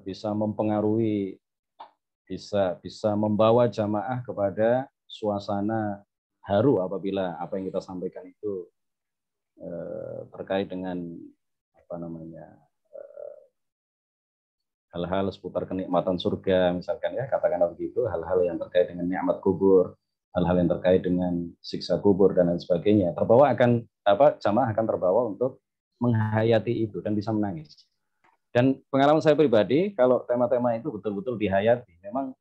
bisa mempengaruhi, bisa membawa jamaah kepada suasana haru apabila apa yang kita sampaikan itu terkait dengan hal-hal seputar kenikmatan surga misalkan ya, katakanlah begitu, hal-hal yang terkait dengan nikmat kubur, hal-hal yang terkait dengan siksa kubur dan lain sebagainya, jamaah akan terbawa untuk menghayati itu dan bisa menangis. Dan pengalaman saya pribadi, kalau tema-tema itu betul-betul dihayati, memang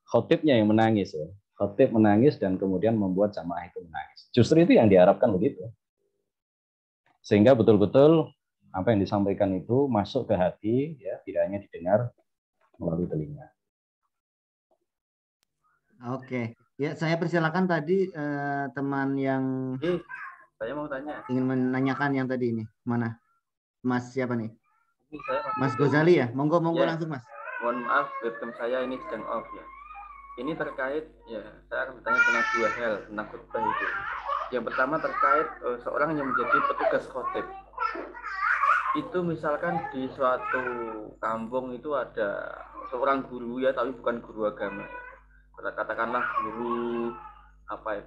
khotibnya yang menangis ya. Khotib menangis dan kemudian membuat jamaah itu menangis. Justru itu yang diharapkan begitu. Sehingga betul-betul apa yang disampaikan itu masuk ke hati, ya, tidak hanya didengar melalui telinga. Oke, ya saya persilakan tadi teman yang saya mau tanya. Ingin menanyakan yang tadi ini, mana? Mas siapa nih? Mas Gozali ya? Monggo ya. Langsung Mas. Mohon maaf, webcam saya ini sedang off ya. Ini terkait, ya saya akan bertanya tentang dua hal tentang khutbah itu. Yang pertama terkait seorang yang menjadi petugas khotib. Itu misalkan di suatu kampung itu ada seorang guru ya, tapi bukan guru agama. Katakanlah guru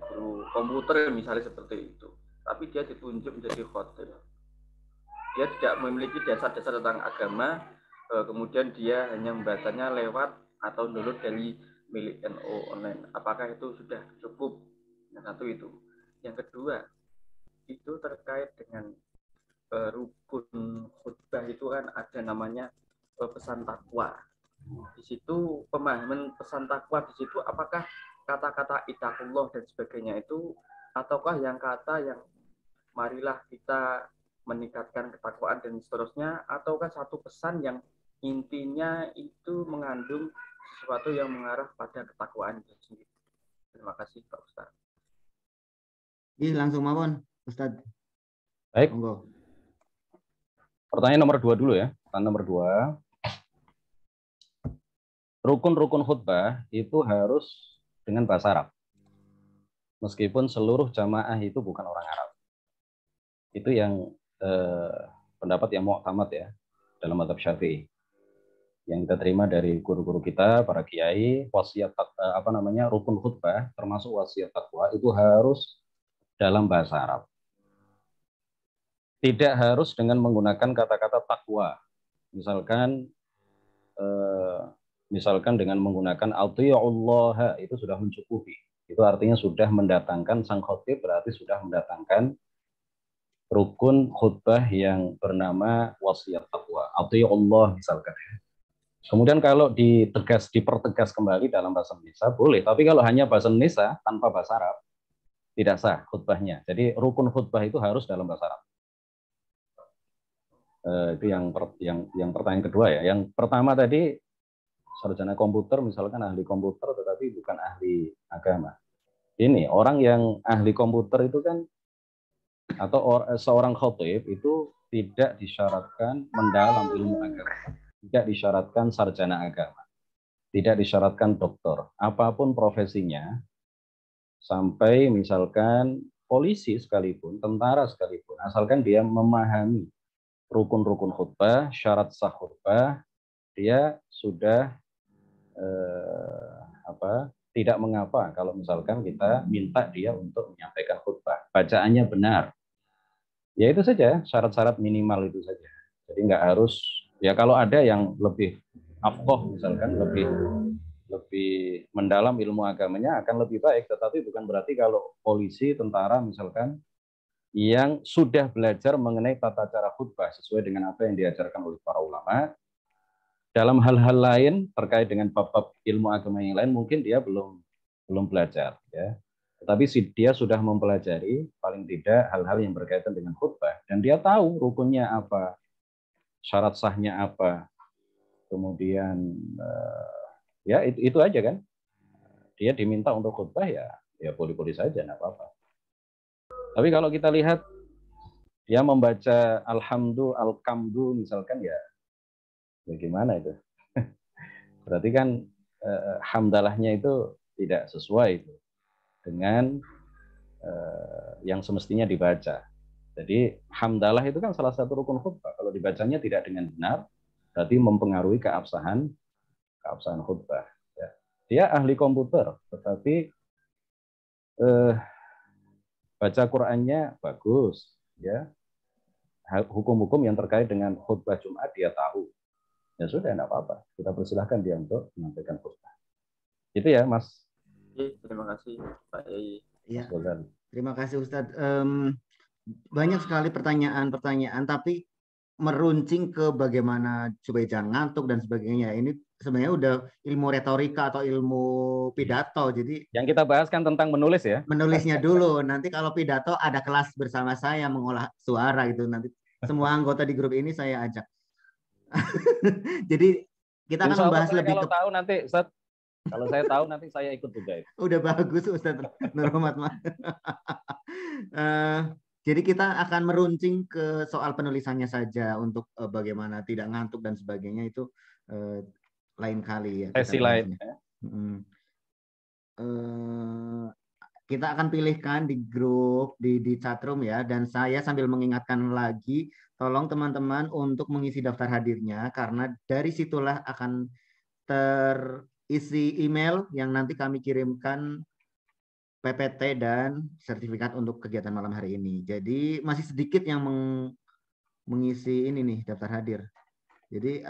guru komputer misalnya seperti itu. Tapi dia ditunjuk menjadi khotib. Dia tidak memiliki dasar-dasar tentang agama, kemudian dia hanya membacanya lewat atau download dari milik NU online. Apakah itu sudah cukup? Yang satu itu. Yang kedua, itu terkait dengan rukun khutbah itu kan ada namanya pesan takwa. di situ pemahaman pesan takwa di situ apakah kata-kata ittaqullah dan sebagainya itu ataukah yang kata yang marilah kita meningkatkan ketakwaan dan seterusnya, ataukah satu pesan yang intinya itu mengandung sesuatu yang mengarah pada ketakwaan itu sendiri. Terima kasih Pak Ustaz. Langsung mawon Ustaz. Baik. Monggo. Pertanyaan nomor 2 dulu ya. Pertanyaan nomor 2. Rukun-rukun khutbah itu harus dengan bahasa Arab. Meskipun seluruh jamaah itu bukan orang Arab. Itu yang pendapat yang mu'tamad ya dalam mazhab Syafi'i. Yang kita terima dari guru-guru kita, para kiai, wasiat rukun khutbah termasuk wasiat takwa itu harus dalam bahasa Arab. Tidak harus dengan menggunakan kata-kata takwa. Misalkan dengan menggunakan athi'ullaha itu sudah mencukupi. Itu artinya sudah mendatangkan sang khotib, berarti sudah mendatangkan rukun khutbah yang bernama wasiat takwa. Athi'ullah misalkan. Kemudian kalau dipertegas kembali dalam bahasa Indonesia boleh, tapi kalau hanya bahasa Indonesia tanpa bahasa Arab tidak sah khutbahnya. Jadi rukun khutbah itu harus dalam bahasa Arab. Itu yang pertanyaan kedua ya. Yang pertama tadi sarjana komputer misalkan ahli komputer tetapi bukan ahli agama. Ini orang yang ahli komputer itu kan atau seorang khotib itu tidak disyaratkan mendalam ilmu agama, tidak disyaratkan sarjana agama, tidak disyaratkan doktor, apapun profesinya, sampai misalkan polisi sekalipun, tentara sekalipun, asalkan dia memahami rukun-rukun khutbah, syarat sah khutbah, dia sudah tidak mengapa kalau misalkan kita minta dia untuk menyampaikan khutbah, bacaannya benar. Ya itu saja, syarat-syarat minimal itu saja. Jadi nggak harus, ya kalau ada yang lebih afqah misalkan, lebih mendalam ilmu agamanya akan lebih baik, tetapi bukan berarti kalau polisi, tentara misalkan, yang sudah belajar mengenai tata cara khutbah sesuai dengan apa yang diajarkan oleh para ulama, dalam hal-hal lain terkait dengan bab-bab ilmu agama yang lain mungkin dia belum belajar ya. Tetapi dia sudah mempelajari paling tidak hal-hal yang berkaitan dengan khutbah dan dia tahu rukunnya apa, syarat sahnya apa. Kemudian ya itu aja kan. Dia diminta untuk khutbah ya boleh-boleh saja enggak apa-apa. Tapi kalau kita lihat dia membaca al-kamdu misalkan ya gimana itu? Berarti kan hamdalahnya itu tidak sesuai itu dengan yang semestinya dibaca. Jadi hamdalah itu kan salah satu rukun khutbah. Kalau dibacanya tidak dengan benar, berarti mempengaruhi keabsahan khutbah. Ya. Dia ahli komputer, tetapi baca Qur'annya bagus, ya. Hukum-hukum yang terkait dengan khutbah Jumat dia tahu. Ya sudah, enggak apa-apa. Kita persilahkan dia untuk menyampaikan khutbah. Itu ya, Mas. Terima kasih, Pak Yai. Ya. Terima kasih, Ustadz. Banyak sekali pertanyaan-pertanyaan, tapi meruncing ke bagaimana supaya jangan ngantuk dan sebagainya. Ini sebenarnya udah ilmu retorika atau ilmu pidato. Jadi yang kita bahas kan tentang menulis ya. Menulisnya dulu. Nanti kalau pidato ada kelas bersama saya mengolah suara gitu. Nanti semua anggota di grup ini saya ajak. Jadi kita akan membahas lebih kalau tahu nanti Ustaz, kalau saya tahu nanti saya ikut juga itu. Udah bagus Ustaz Nurhormat. Jadi kita akan meruncing ke soal penulisannya saja untuk bagaimana tidak ngantuk dan sebagainya itu lain kali ya. Sesi lain. Kita akan pilihkan di grup di chatroom ya, dan saya sambil mengingatkan lagi, tolong teman-teman untuk mengisi daftar hadirnya karena dari situlah akan terisi email yang nanti kami kirimkan PPT dan sertifikat untuk kegiatan malam hari ini. Jadi masih sedikit yang mengisi ini nih daftar hadir. Jadi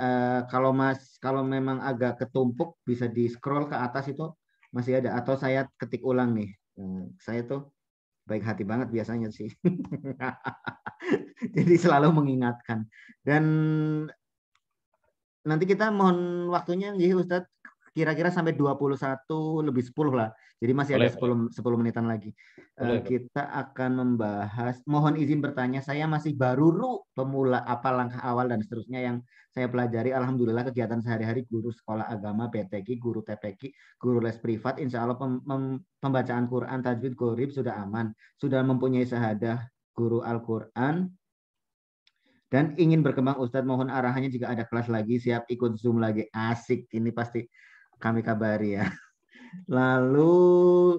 kalau memang agak ketumpuk bisa di scroll ke atas itu masih ada, atau saya ketik ulang nih. Saya tuh baik hati banget biasanya sih. Jadi selalu mengingatkan. Dan nanti kita mohon waktunya nggih Ustadz, kira-kira sampai 21 lebih 10 lah. Jadi masih ada 10 menitan lagi. Kita akan membahas, mohon izin bertanya, saya masih baru pemula, apa langkah awal dan seterusnya yang saya pelajari. Alhamdulillah kegiatan sehari-hari guru sekolah agama, PTQ, guru TPQ, guru les privat, insya Allah pembacaan Quran, tajwid, qorib sudah aman. Sudah mempunyai syahadah guru Al-Quran. Dan ingin berkembang Ustadz, mohon arahannya jika ada kelas lagi, siap ikut Zoom lagi. Asik, ini pasti kami kabari ya. Lalu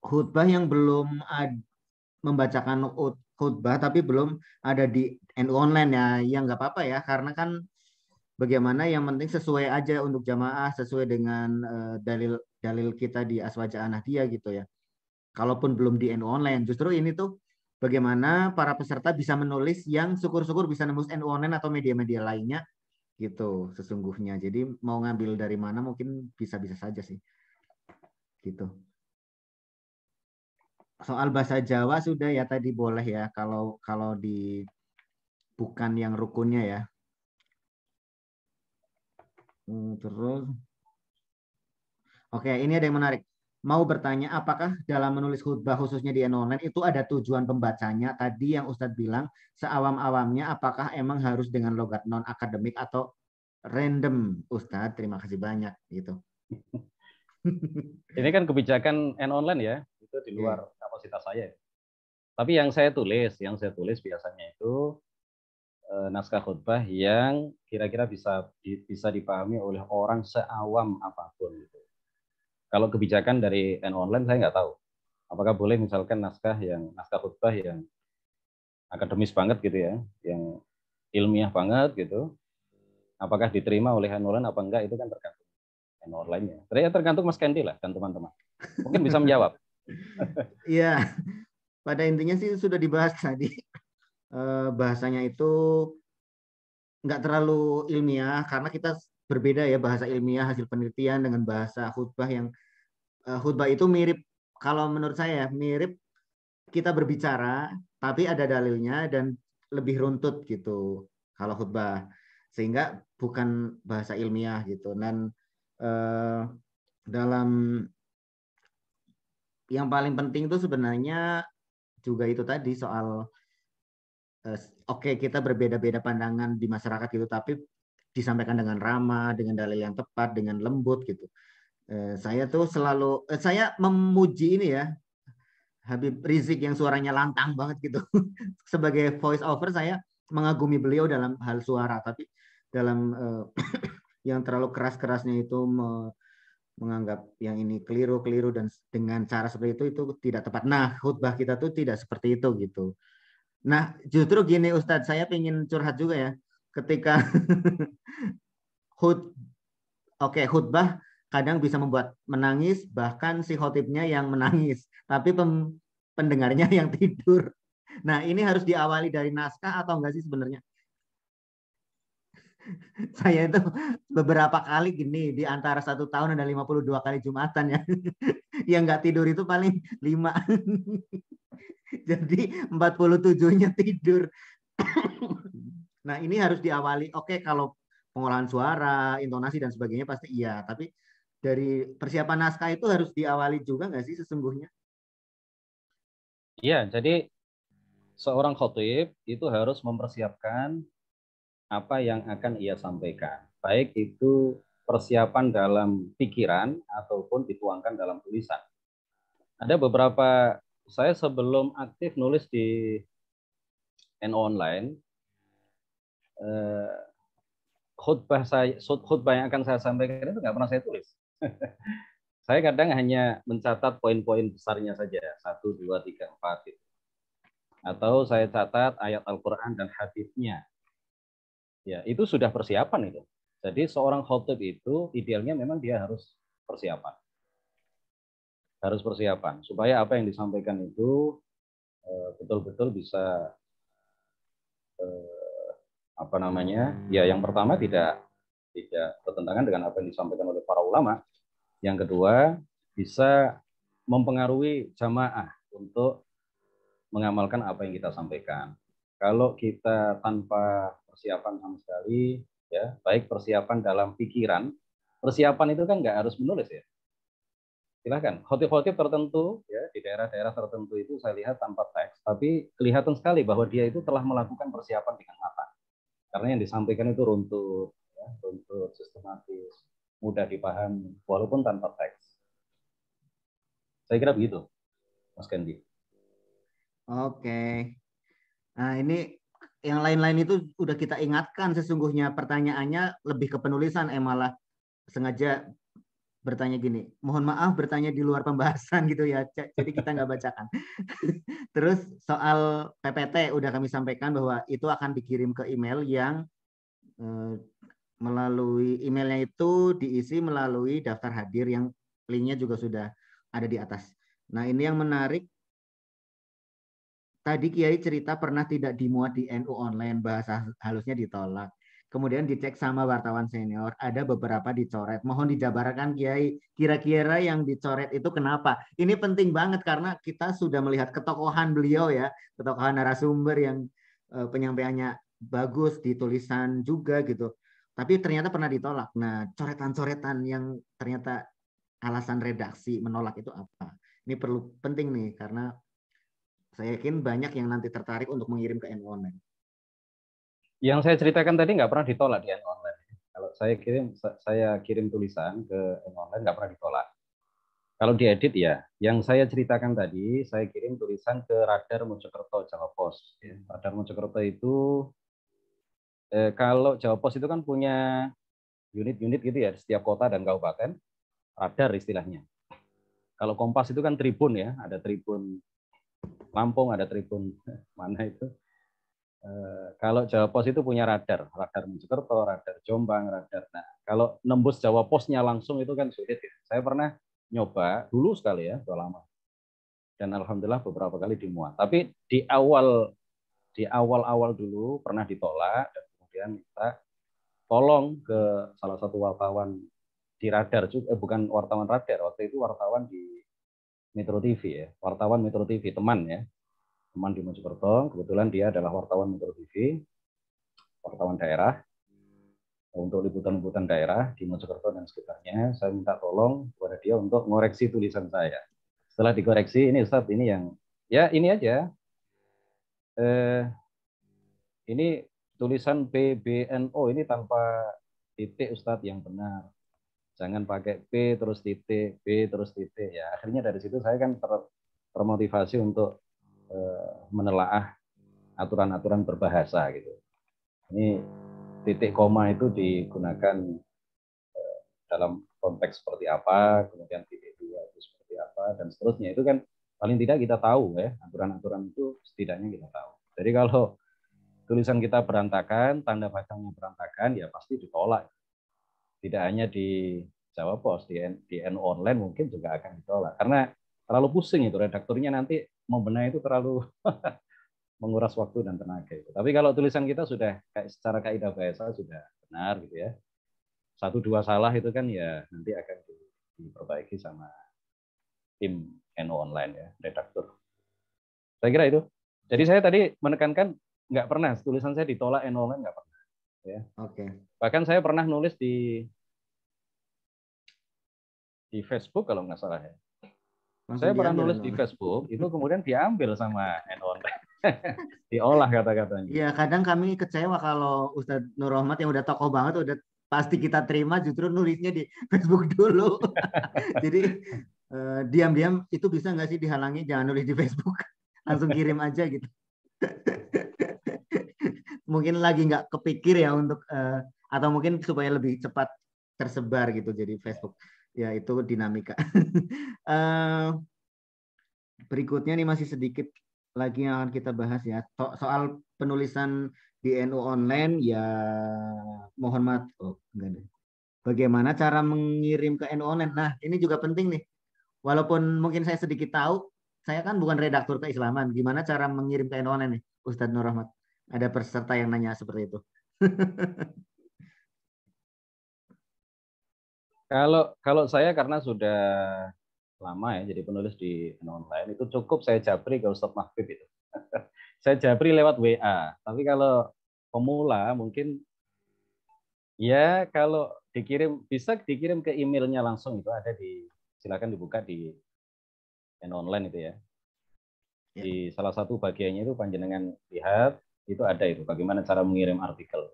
khutbah yang belum membacakan khutbah tapi belum ada di NU online ya, ya nggak apa-apa ya, karena kan bagaimana yang penting sesuai aja untuk jamaah, sesuai dengan dalil kita di Aswaja An-Nahdiyah gitu ya. Kalaupun belum di NU online, justru ini tuh bagaimana para peserta bisa menulis yang syukur-syukur bisa nembus NU online atau media-media lainnya gitu sesungguhnya. Jadi mau ngambil dari mana mungkin bisa-bisa saja sih. Gitu. Soal bahasa Jawa sudah ya tadi boleh ya kalau di bukan yang rukunnya ya. Terus oke, ini ada yang menarik. Mau bertanya, apakah dalam menulis khutbah khususnya di online itu ada tujuan pembacanya? Tadi yang Ustadz bilang, seawam-awamnya apakah emang harus dengan logat non-akademik atau random? Ustadz, terima kasih banyak. Gitu. Ini kan kebijakan online ya, itu di luar kapasitas saya. Tapi yang saya tulis biasanya itu naskah khutbah yang kira-kira bisa dipahami oleh orang seawam apapun. Gitu. Kalau kebijakan dari online saya nggak tahu. Apakah boleh misalkan naskah khutbah yang akademis banget gitu ya, yang ilmiah banget gitu. Apakah diterima oleh online apa enggak itu kan tergantung online-nya. Tergantung Mas Kendi lah dan teman-teman. Mungkin bisa menjawab. Iya, pada intinya sih sudah dibahas tadi. Bahasanya itu nggak terlalu ilmiah karena kita berbeda ya bahasa ilmiah hasil penelitian dengan bahasa khutbah yang khutbah itu mirip, kalau menurut saya mirip kita berbicara tapi ada dalilnya dan lebih runtut gitu kalau khutbah, sehingga bukan bahasa ilmiah gitu. Dan dalam yang paling penting itu sebenarnya juga itu tadi soal oke, kita berbeda-beda pandangan di masyarakat gitu, tapi disampaikan dengan ramah, dengan dalil yang tepat, dengan lembut gitu. Saya tuh selalu saya memuji ini ya Habib Rizik yang suaranya lantang banget gitu. Sebagai voice over saya mengagumi beliau dalam hal suara, tapi dalam yang terlalu keras-kerasnya itu menganggap yang ini keliru dan dengan cara seperti itu tidak tepat. Nah, khutbah kita tuh tidak seperti itu gitu. Nah, justru gini Ustadz, saya ingin curhat juga ya. Ketika khutbah kadang bisa membuat menangis, bahkan si khotibnya yang menangis, tapi pendengarnya yang tidur. Nah, ini harus diawali dari naskah atau enggak sih sebenarnya? Saya itu beberapa kali gini, di antara 1 tahun ada 52 kali Jumatan ya. Yang nggak tidur itu paling 5. Jadi 47-nya tidur. Nah, ini harus diawali. Oke, kalau pengolahan suara, intonasi dan sebagainya pasti iya. Tapi dari persiapan naskah itu harus diawali juga nggak sih sesungguhnya? Iya, jadi seorang khotib itu harus mempersiapkan apa yang akan ia sampaikan. Baik itu persiapan dalam pikiran ataupun dituangkan dalam tulisan. Ada beberapa, saya sebelum aktif nulis di online, khutbah yang akan saya sampaikan itu nggak pernah saya tulis. Saya kadang hanya mencatat poin-poin besarnya saja, 1, 2, 3, 4 gitu. Atau saya catat ayat Al-Quran dan hadisnya. Ya, itu sudah persiapan itu. Jadi seorang khotib itu idealnya memang dia harus persiapan. Harus persiapan supaya apa yang disampaikan itu betul-betul bisa ya yang pertama tidak bertentangan dengan apa yang disampaikan oleh para ulama. Yang kedua bisa mempengaruhi jamaah untuk mengamalkan apa yang kita sampaikan. Kalau kita tanpa persiapan sama sekali, ya baik persiapan dalam pikiran, persiapan itu kan nggak harus menulis ya. Silahkan, khotib-khotib tertentu ya di daerah-daerah tertentu itu saya lihat tanpa teks, tapi kelihatan sekali bahwa dia itu telah melakukan persiapan dengan matang. Karena yang disampaikan itu runtut, ya, runtut, sistematis, mudah dipahami, walaupun tanpa teks. Saya kira begitu, Mas Kendi. Oke. Nah, ini yang lain-lain itu udah kita ingatkan sesungguhnya, pertanyaannya lebih ke penulisan, malah sengaja bertanya gini, mohon maaf bertanya di luar pembahasan gitu ya, jadi kita nggak bacakan. Terus soal PPT udah kami sampaikan bahwa itu akan dikirim ke email yang melalui emailnya itu diisi melalui daftar hadir yang linknya juga sudah ada di atas. Nah, ini yang menarik. Tadi Kiai cerita pernah tidak dimuat di NU online, bahasa halusnya ditolak. Kemudian dicek sama wartawan senior, ada beberapa dicoret. Mohon dijabarkan Kiai, kira-kira yang dicoret itu kenapa? Ini penting banget karena kita sudah melihat ketokohan beliau ya, ketokohan narasumber yang penyampaiannya bagus, di tulisan juga gitu. Tapi ternyata pernah ditolak. Nah, coretan-coretan yang ternyata alasan redaksi menolak itu apa? Ini perlu penting nih karena saya yakin banyak yang nanti tertarik untuk mengirim ke NU online. Yang saya ceritakan tadi nggak pernah ditolak di NU online. Kalau saya kirim tulisan ke NU online nggak pernah ditolak. Kalau diedit ya, yang saya ceritakan tadi, saya kirim tulisan ke Radar Mojokerto Jawa Pos. Radar Mojokerto itu, kalau Jawa Pos itu kan punya unit-unit gitu ya, di setiap kota dan kabupaten, radar istilahnya. Kalau Kompas itu kan tribun ya, ada tribun Lampung, ada tribun mana itu. Kalau Jawa Pos itu punya radar Mojokerto, radar Jombang, radar. Nah, kalau nembus Jawa Posnya langsung itu kan sulit ya. Saya pernah nyoba dulu sekali ya, sudah lama. Dan alhamdulillah beberapa kali dimuat. Tapi di awal dulu pernah ditolak dan kemudian minta tolong ke salah satu wartawan di radar juga, bukan wartawan radar, waktu itu wartawan di Metro TV ya, wartawan Metro TV, teman ya. Teman di Mojokerto, kebetulan dia adalah wartawan Metro TV, wartawan daerah, untuk liputan-liputan daerah di Mojokerto dan sekitarnya. Saya minta tolong kepada dia untuk ngoreksi tulisan saya. Setelah dikoreksi, ini Ustadz, ini yang, ya ini aja. Ini tulisan PBNO ini tanpa titik Ustadz yang benar. Jangan pakai P terus titik, B terus titik. Ya, akhirnya dari situ saya kan termotivasi untuk menelaah aturan-aturan berbahasa gitu. Ini titik koma itu digunakan dalam konteks seperti apa, kemudian titik dua itu seperti apa, dan seterusnya. Itu kan paling tidak kita tahu ya, aturan-aturan itu setidaknya kita tahu. Jadi kalau tulisan kita berantakan, tanda bacanya berantakan, ya pasti ditolak. Tidak hanya di Jawa Pos, di NU online mungkin juga akan ditolak. Karena terlalu pusing itu, redakturnya nanti membenahi itu terlalu menguras waktu dan tenaga itu. Tapi kalau tulisan kita sudah secara kaidah bahasa sudah benar gitu ya. 1-2 salah itu kan ya nanti akan diperbaiki sama tim NU online ya, redaktur. Saya kira itu. Jadi saya tadi menekankan nggak pernah tulisan saya ditolak NU online, nggak pernah. Ya. Oke. Bahkan saya pernah nulis di Facebook kalau nggak salah ya. Saya pernah nulis di Facebook, itu kemudian diambil sama NU online. Diolah kata-katanya. Iya, kadang kami kecewa kalau Ustadz Nur Rahmat yang udah tokoh banget, udah pasti kita terima, justru nulisnya di Facebook dulu. Jadi diam-diam itu bisa nggak sih dihalangi, jangan nulis di Facebook, langsung kirim aja gitu. Mungkin lagi nggak kepikir ya untuk, atau mungkin supaya lebih cepat tersebar gitu, jadi Facebook. Ya itu dinamika. Berikutnya nih masih sedikit lagi yang akan kita bahas ya, soal penulisan di NU online ya, mohon maaf, bagaimana cara mengirim ke NU online. Nah ini juga penting nih, walaupun mungkin saya sedikit tahu, saya kan bukan redaktur keislaman, gimana cara mengirim ke NU online nih Ustadz Nur Rahmat? Ada peserta yang nanya seperti itu. Kalau saya karena sudah lama ya jadi penulis di NU online, itu cukup saya japri ke Ustadz Mahfib itu. Saya japri lewat WA. Tapi kalau pemula mungkin ya kalau dikirim bisa dikirim ke emailnya langsung, itu ada silakan dibuka di online itu ya. Di salah satu bagiannya itu panjenengan lihat, itu ada itu bagaimana cara mengirim artikel.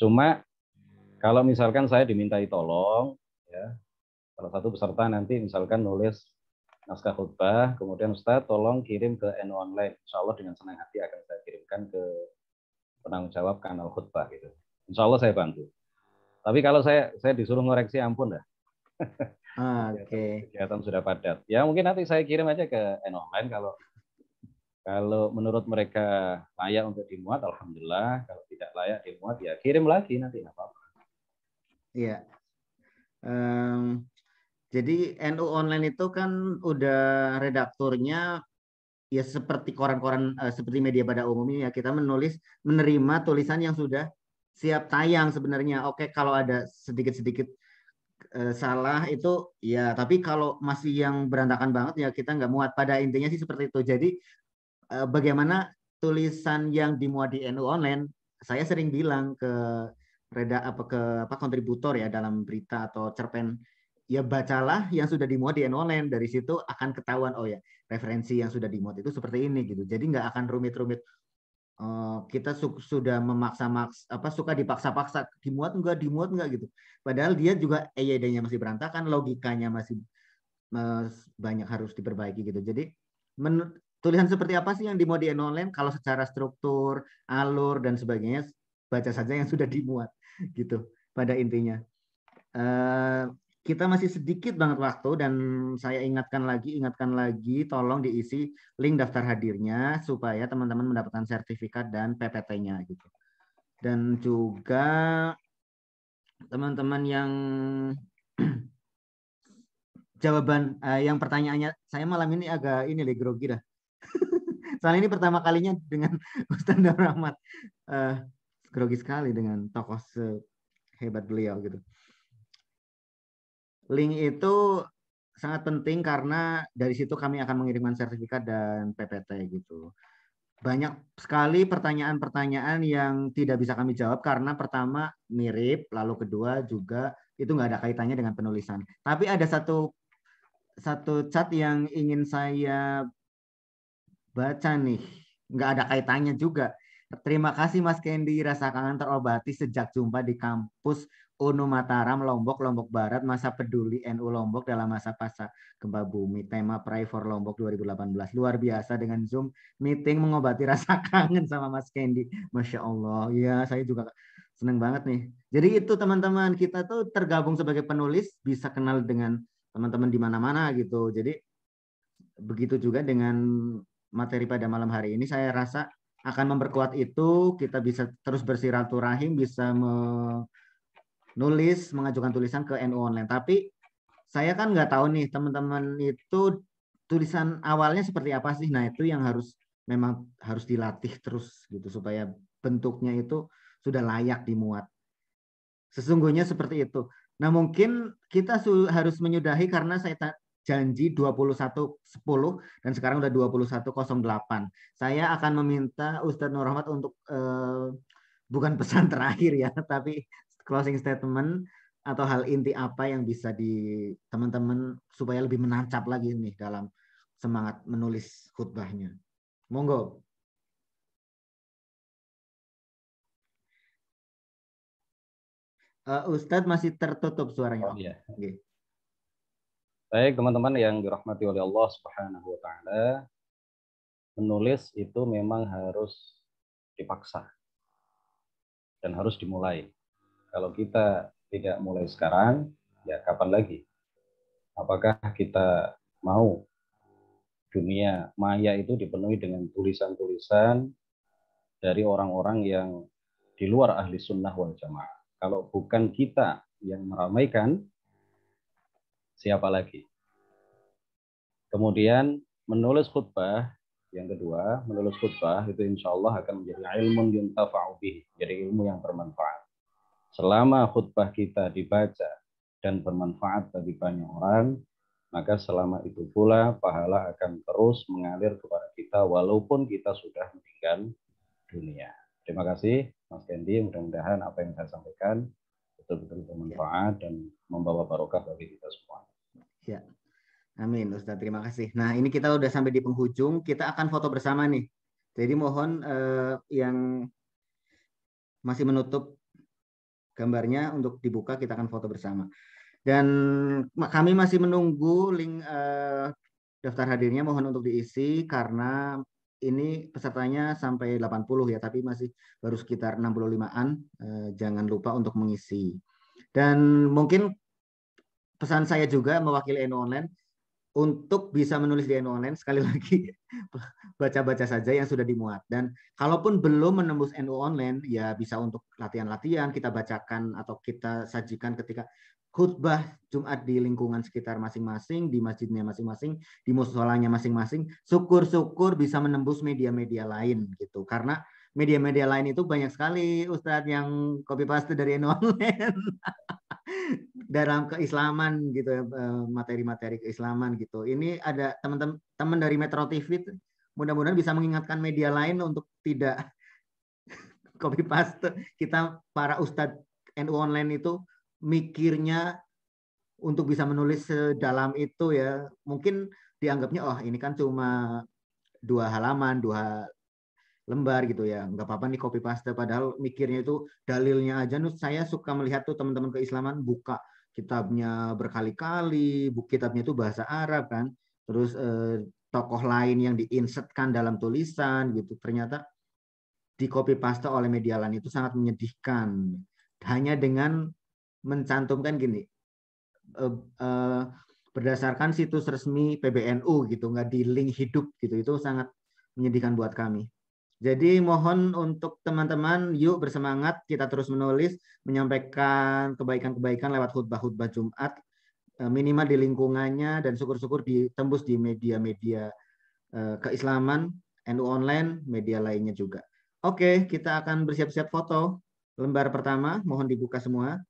Cuma kalau misalkan saya dimintai tolong ya, salah satu peserta nanti misalkan nulis naskah khutbah, kemudian Ustaz tolong kirim ke NU Online. Insya Allah dengan senang hati akan saya kirimkan ke penanggung jawab kanal khutbah gitu. Insya Allah saya bantu. Tapi kalau saya disuruh ngoreksi, ampun dah. Oke. Kegiatan sudah padat. Ya mungkin nanti saya kirim aja ke NU Online kalau menurut mereka layak untuk dimuat, alhamdulillah. Kalau tidak layak dimuat, ya kirim lagi nanti, nggak apa-apa. Iya. Jadi NU Online itu kan udah redakturnya ya seperti koran-koran seperti media pada umumnya, ya kita menerima tulisan yang sudah siap tayang sebenarnya. Oke, kalau ada sedikit-sedikit salah itu ya, tapi kalau masih yang berantakan banget ya kita nggak muat. Pada intinya sih seperti itu. Jadi bagaimana tulisan yang dimuat di NU Online, saya sering bilang ke kontributor ya dalam berita atau cerpen, ya bacalah yang sudah dimuat di NU Online. Dari situ akan ketahuan, oh ya referensi yang sudah dimuat itu seperti ini gitu. Jadi nggak akan rumit-rumit. Kita sudah suka dipaksa-paksa dimuat enggak gitu. Padahal dia juga EYD-nya masih berantakan, logikanya masih banyak harus diperbaiki gitu. Jadi tulisan seperti apa sih yang dimuat di NU Online? Kalau secara struktur, alur dan sebagainya, baca saja yang sudah dimuat gitu. Pada intinya kita masih sedikit banget waktu, dan saya ingatkan lagi tolong diisi link daftar hadirnya supaya teman-teman mendapatkan sertifikat dan PPT-nya gitu. Dan juga teman-teman yang jawaban yang pertanyaannya saya malam ini agak grogi dah. Soalnya ini pertama kalinya dengan Ustaz Nur Rahmat, grogi sekali dengan tokoh sehebat beliau gitu. Link itu sangat penting karena dari situ kami akan mengirimkan sertifikat dan PPT gitu. Banyak sekali pertanyaan-pertanyaan yang tidak bisa kami jawab karena pertama mirip, lalu kedua juga itu nggak ada kaitannya dengan penulisan. Tapi ada satu chat yang ingin saya baca nih, nggak ada kaitannya juga. Terima kasih Mas Kendi, rasa kangen terobati sejak jumpa di kampus UNU Mataram, Lombok Barat, masa peduli NU Lombok dalam masa pasca gempa bumi. Tema Pray for Lombok 2018. Luar biasa dengan Zoom meeting mengobati rasa kangen sama Mas Kendi. Masya Allah. Ya, saya juga senang banget nih. Jadi itu teman-teman, kita tuh tergabung sebagai penulis, bisa kenal dengan teman-teman di mana-mana gitu. Jadi begitu juga dengan materi pada malam hari ini, saya rasa akan memperkuat itu. Kita bisa terus bersilaturahim, bisa menulis, mengajukan tulisan ke NU Online. Tapi saya kan nggak tahu nih teman-teman itu tulisan awalnya seperti apa sih. Nah itu yang memang harus dilatih terus gitu supaya bentuknya itu sudah layak dimuat. Sesungguhnya seperti itu. Nah mungkin kita harus menyudahi karena saya janji 21.10 dan sekarang udah 21.08. Saya akan meminta Ustadz Nur Rahmat untuk bukan pesan terakhir ya, tapi closing statement atau hal inti apa yang bisa teman-teman supaya lebih menancap lagi nih dalam semangat menulis khutbahnya. Monggo. Ustadz masih tertutup suaranya. Oh, iya. Okay. Baik teman-teman yang dirahmati oleh Allah Subhanahu wa taala, menulis itu memang harus dipaksa dan harus dimulai. Kalau kita tidak mulai sekarang, ya kapan lagi? Apakah kita mau dunia maya itu dipenuhi dengan tulisan-tulisan dari orang-orang yang di luar ahli sunnah wal jamaah? Kalau bukan kita yang meramaikan, siapa lagi? Kemudian menulis khutbah, yang kedua, menulis khutbah itu insya Allah akan menjadi ilmu yuntafa'u bih, jadi ilmu yang bermanfaat. Selama khutbah kita dibaca dan bermanfaat bagi banyak orang, maka selama itu pula pahala akan terus mengalir kepada kita walaupun kita sudah meninggal dunia. Terima kasih Mas Kendi, mudah-mudahan apa yang saya sampaikan betul-betul bermanfaat dan membawa barokah bagi kita semua. Ya, amin Ustadz, terima kasih. Nah ini kita udah sampai di penghujung, kita akan foto bersama nih. Jadi mohon yang masih menutup gambarnya untuk dibuka, kita akan foto bersama. Dan kami masih menunggu link daftar hadirnya, mohon untuk diisi karena ini pesertanya sampai 80 ya, tapi masih baru sekitar 65-an. Jangan lupa untuk mengisi. Dan mungkin pesan saya juga mewakili NU Online, untuk bisa menulis di NU Online, sekali lagi baca-baca saja yang sudah dimuat. Dan kalaupun belum menembus NU Online, ya bisa untuk latihan-latihan kita bacakan atau kita sajikan ketika khutbah Jumat di lingkungan sekitar masing-masing, di masjidnya masing-masing, di musholanya masing-masing. Syukur-syukur bisa menembus media-media lain gitu. Karena media-media lain itu banyak sekali Ustadz yang copy paste dari NU Online. Dalam keislaman gitu ya, materi-materi keislaman gitu. Ini ada teman-teman dari Metro TV, mudah-mudahan bisa mengingatkan media lain untuk tidak copy paste. Kita para ustadz NU Online itu mikirnya untuk bisa menulis sedalam itu ya. Mungkin dianggapnya oh ini kan cuma 2 halaman, 2 lembar gitu ya, nggak apa-apa nih copy paste, padahal mikirnya itu dalilnya aja. Saya suka melihat tuh teman-teman keislaman buka kitabnya berkali-kali, kitabnya itu bahasa Arab kan, terus tokoh lain yang diinsertkan dalam tulisan gitu, ternyata di copy paste oleh media lain, itu sangat menyedihkan. Hanya dengan mencantumkan gini, berdasarkan situs resmi PBNU gitu, nggak di link hidup gitu, itu sangat menyedihkan buat kami. Jadi mohon untuk teman-teman, yuk bersemangat, kita terus menulis, menyampaikan kebaikan-kebaikan lewat khutbah-khutbah Jumat, minimal di lingkungannya, dan syukur-syukur ditembus di media-media keislaman, NU Online, media lainnya juga. Oke, kita akan bersiap-siap foto. Lembar pertama, mohon dibuka semua.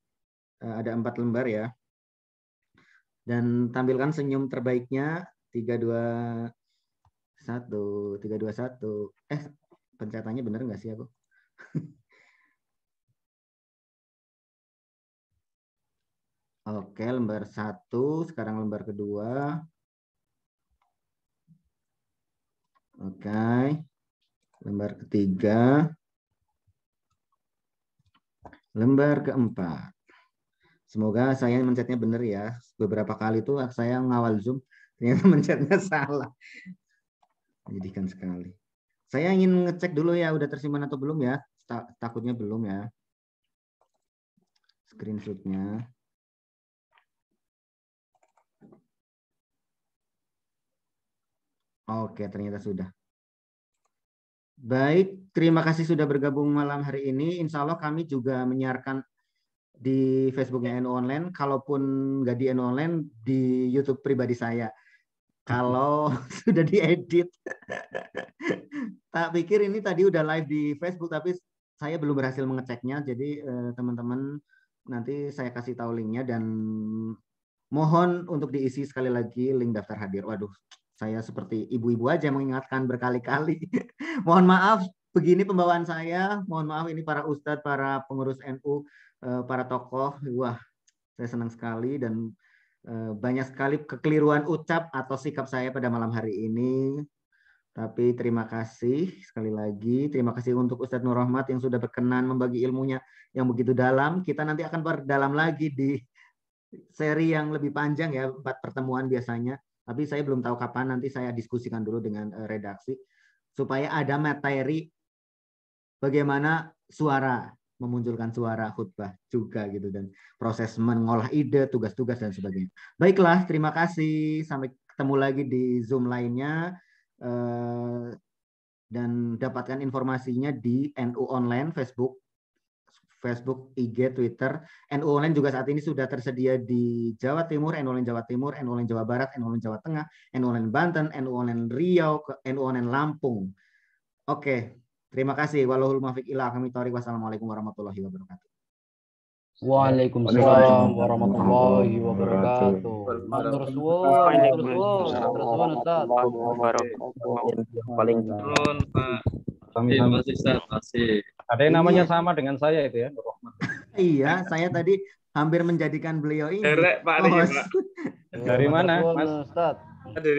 Ada 4 lembar ya. Dan tampilkan senyum terbaiknya. 3, 2, 1. 3, 2, 1. Pencetannya bener nggak sih aku? Oke, lembar 1. Sekarang lembar kedua. Oke. Lembar ketiga. Lembar keempat. Semoga saya mencetnya bener ya. Beberapa kali tuh saya ngawal Zoom, ternyata mencetnya salah. Menyedihkan sekali. Saya ingin ngecek dulu ya, udah tersimpan atau belum ya. Takutnya belum ya. Screenshotnya. Oke, ternyata sudah. Baik, terima kasih sudah bergabung malam hari ini. Insya Allah kami juga menyiarkan di Facebooknya NU Online. Kalaupun nggak di NU Online, di YouTube pribadi saya. Kalau sudah diedit. Tak pikir ini tadi udah live di Facebook, tapi saya belum berhasil mengeceknya. Jadi teman-teman nanti saya kasih tahu linknya, dan mohon untuk diisi sekali lagi link daftar hadir. Waduh, saya seperti ibu-ibu aja mengingatkan berkali-kali. Mohon maaf, begini pembawaan saya. Mohon maaf, ini para ustadz, para pengurus NU, para tokoh. Wah, saya senang sekali dan banyak sekali kekeliruan ucap atau sikap saya pada malam hari ini. Tapi terima kasih sekali lagi. Terima kasih untuk Ustadz Nur Rahmat yang sudah berkenan membagi ilmunya yang begitu dalam. Kita nanti akan berdalam lagi di seri yang lebih panjang ya, 4 pertemuan biasanya. Tapi saya belum tahu kapan, nanti saya diskusikan dulu dengan redaksi. Supaya ada materi bagaimana suara, memunculkan suara khutbah juga gitu, dan proses mengolah ide, tugas-tugas dan sebagainya. Baiklah, terima kasih. Sampai ketemu lagi di Zoom lainnya, dan dapatkan informasinya di NU Online, Facebook, IG, Twitter. NU Online juga saat ini sudah tersedia di Jawa Timur, NU Online Jawa Timur, NU Online Jawa Barat, NU Online Jawa Tengah, NU Online Banten, NU Online Riau, NU Online Lampung. Oke. Terima kasih. Wallahul muwaffiq ila aqwamit thoriq. Wassalamualaikum warahmatullahi wabarakatuh. Waalaikumsalam warahmatullahi wabarakatuh. Matur suwun Ustaz. Paling turun Pak. Sami-sami. Ada yang namanya sama dengan saya itu ya, Nur Rahmat. Iya, saya tadi hampir menjadikan beliau ini. Derek Pak. host. Dari mana, Mas? Ustaz.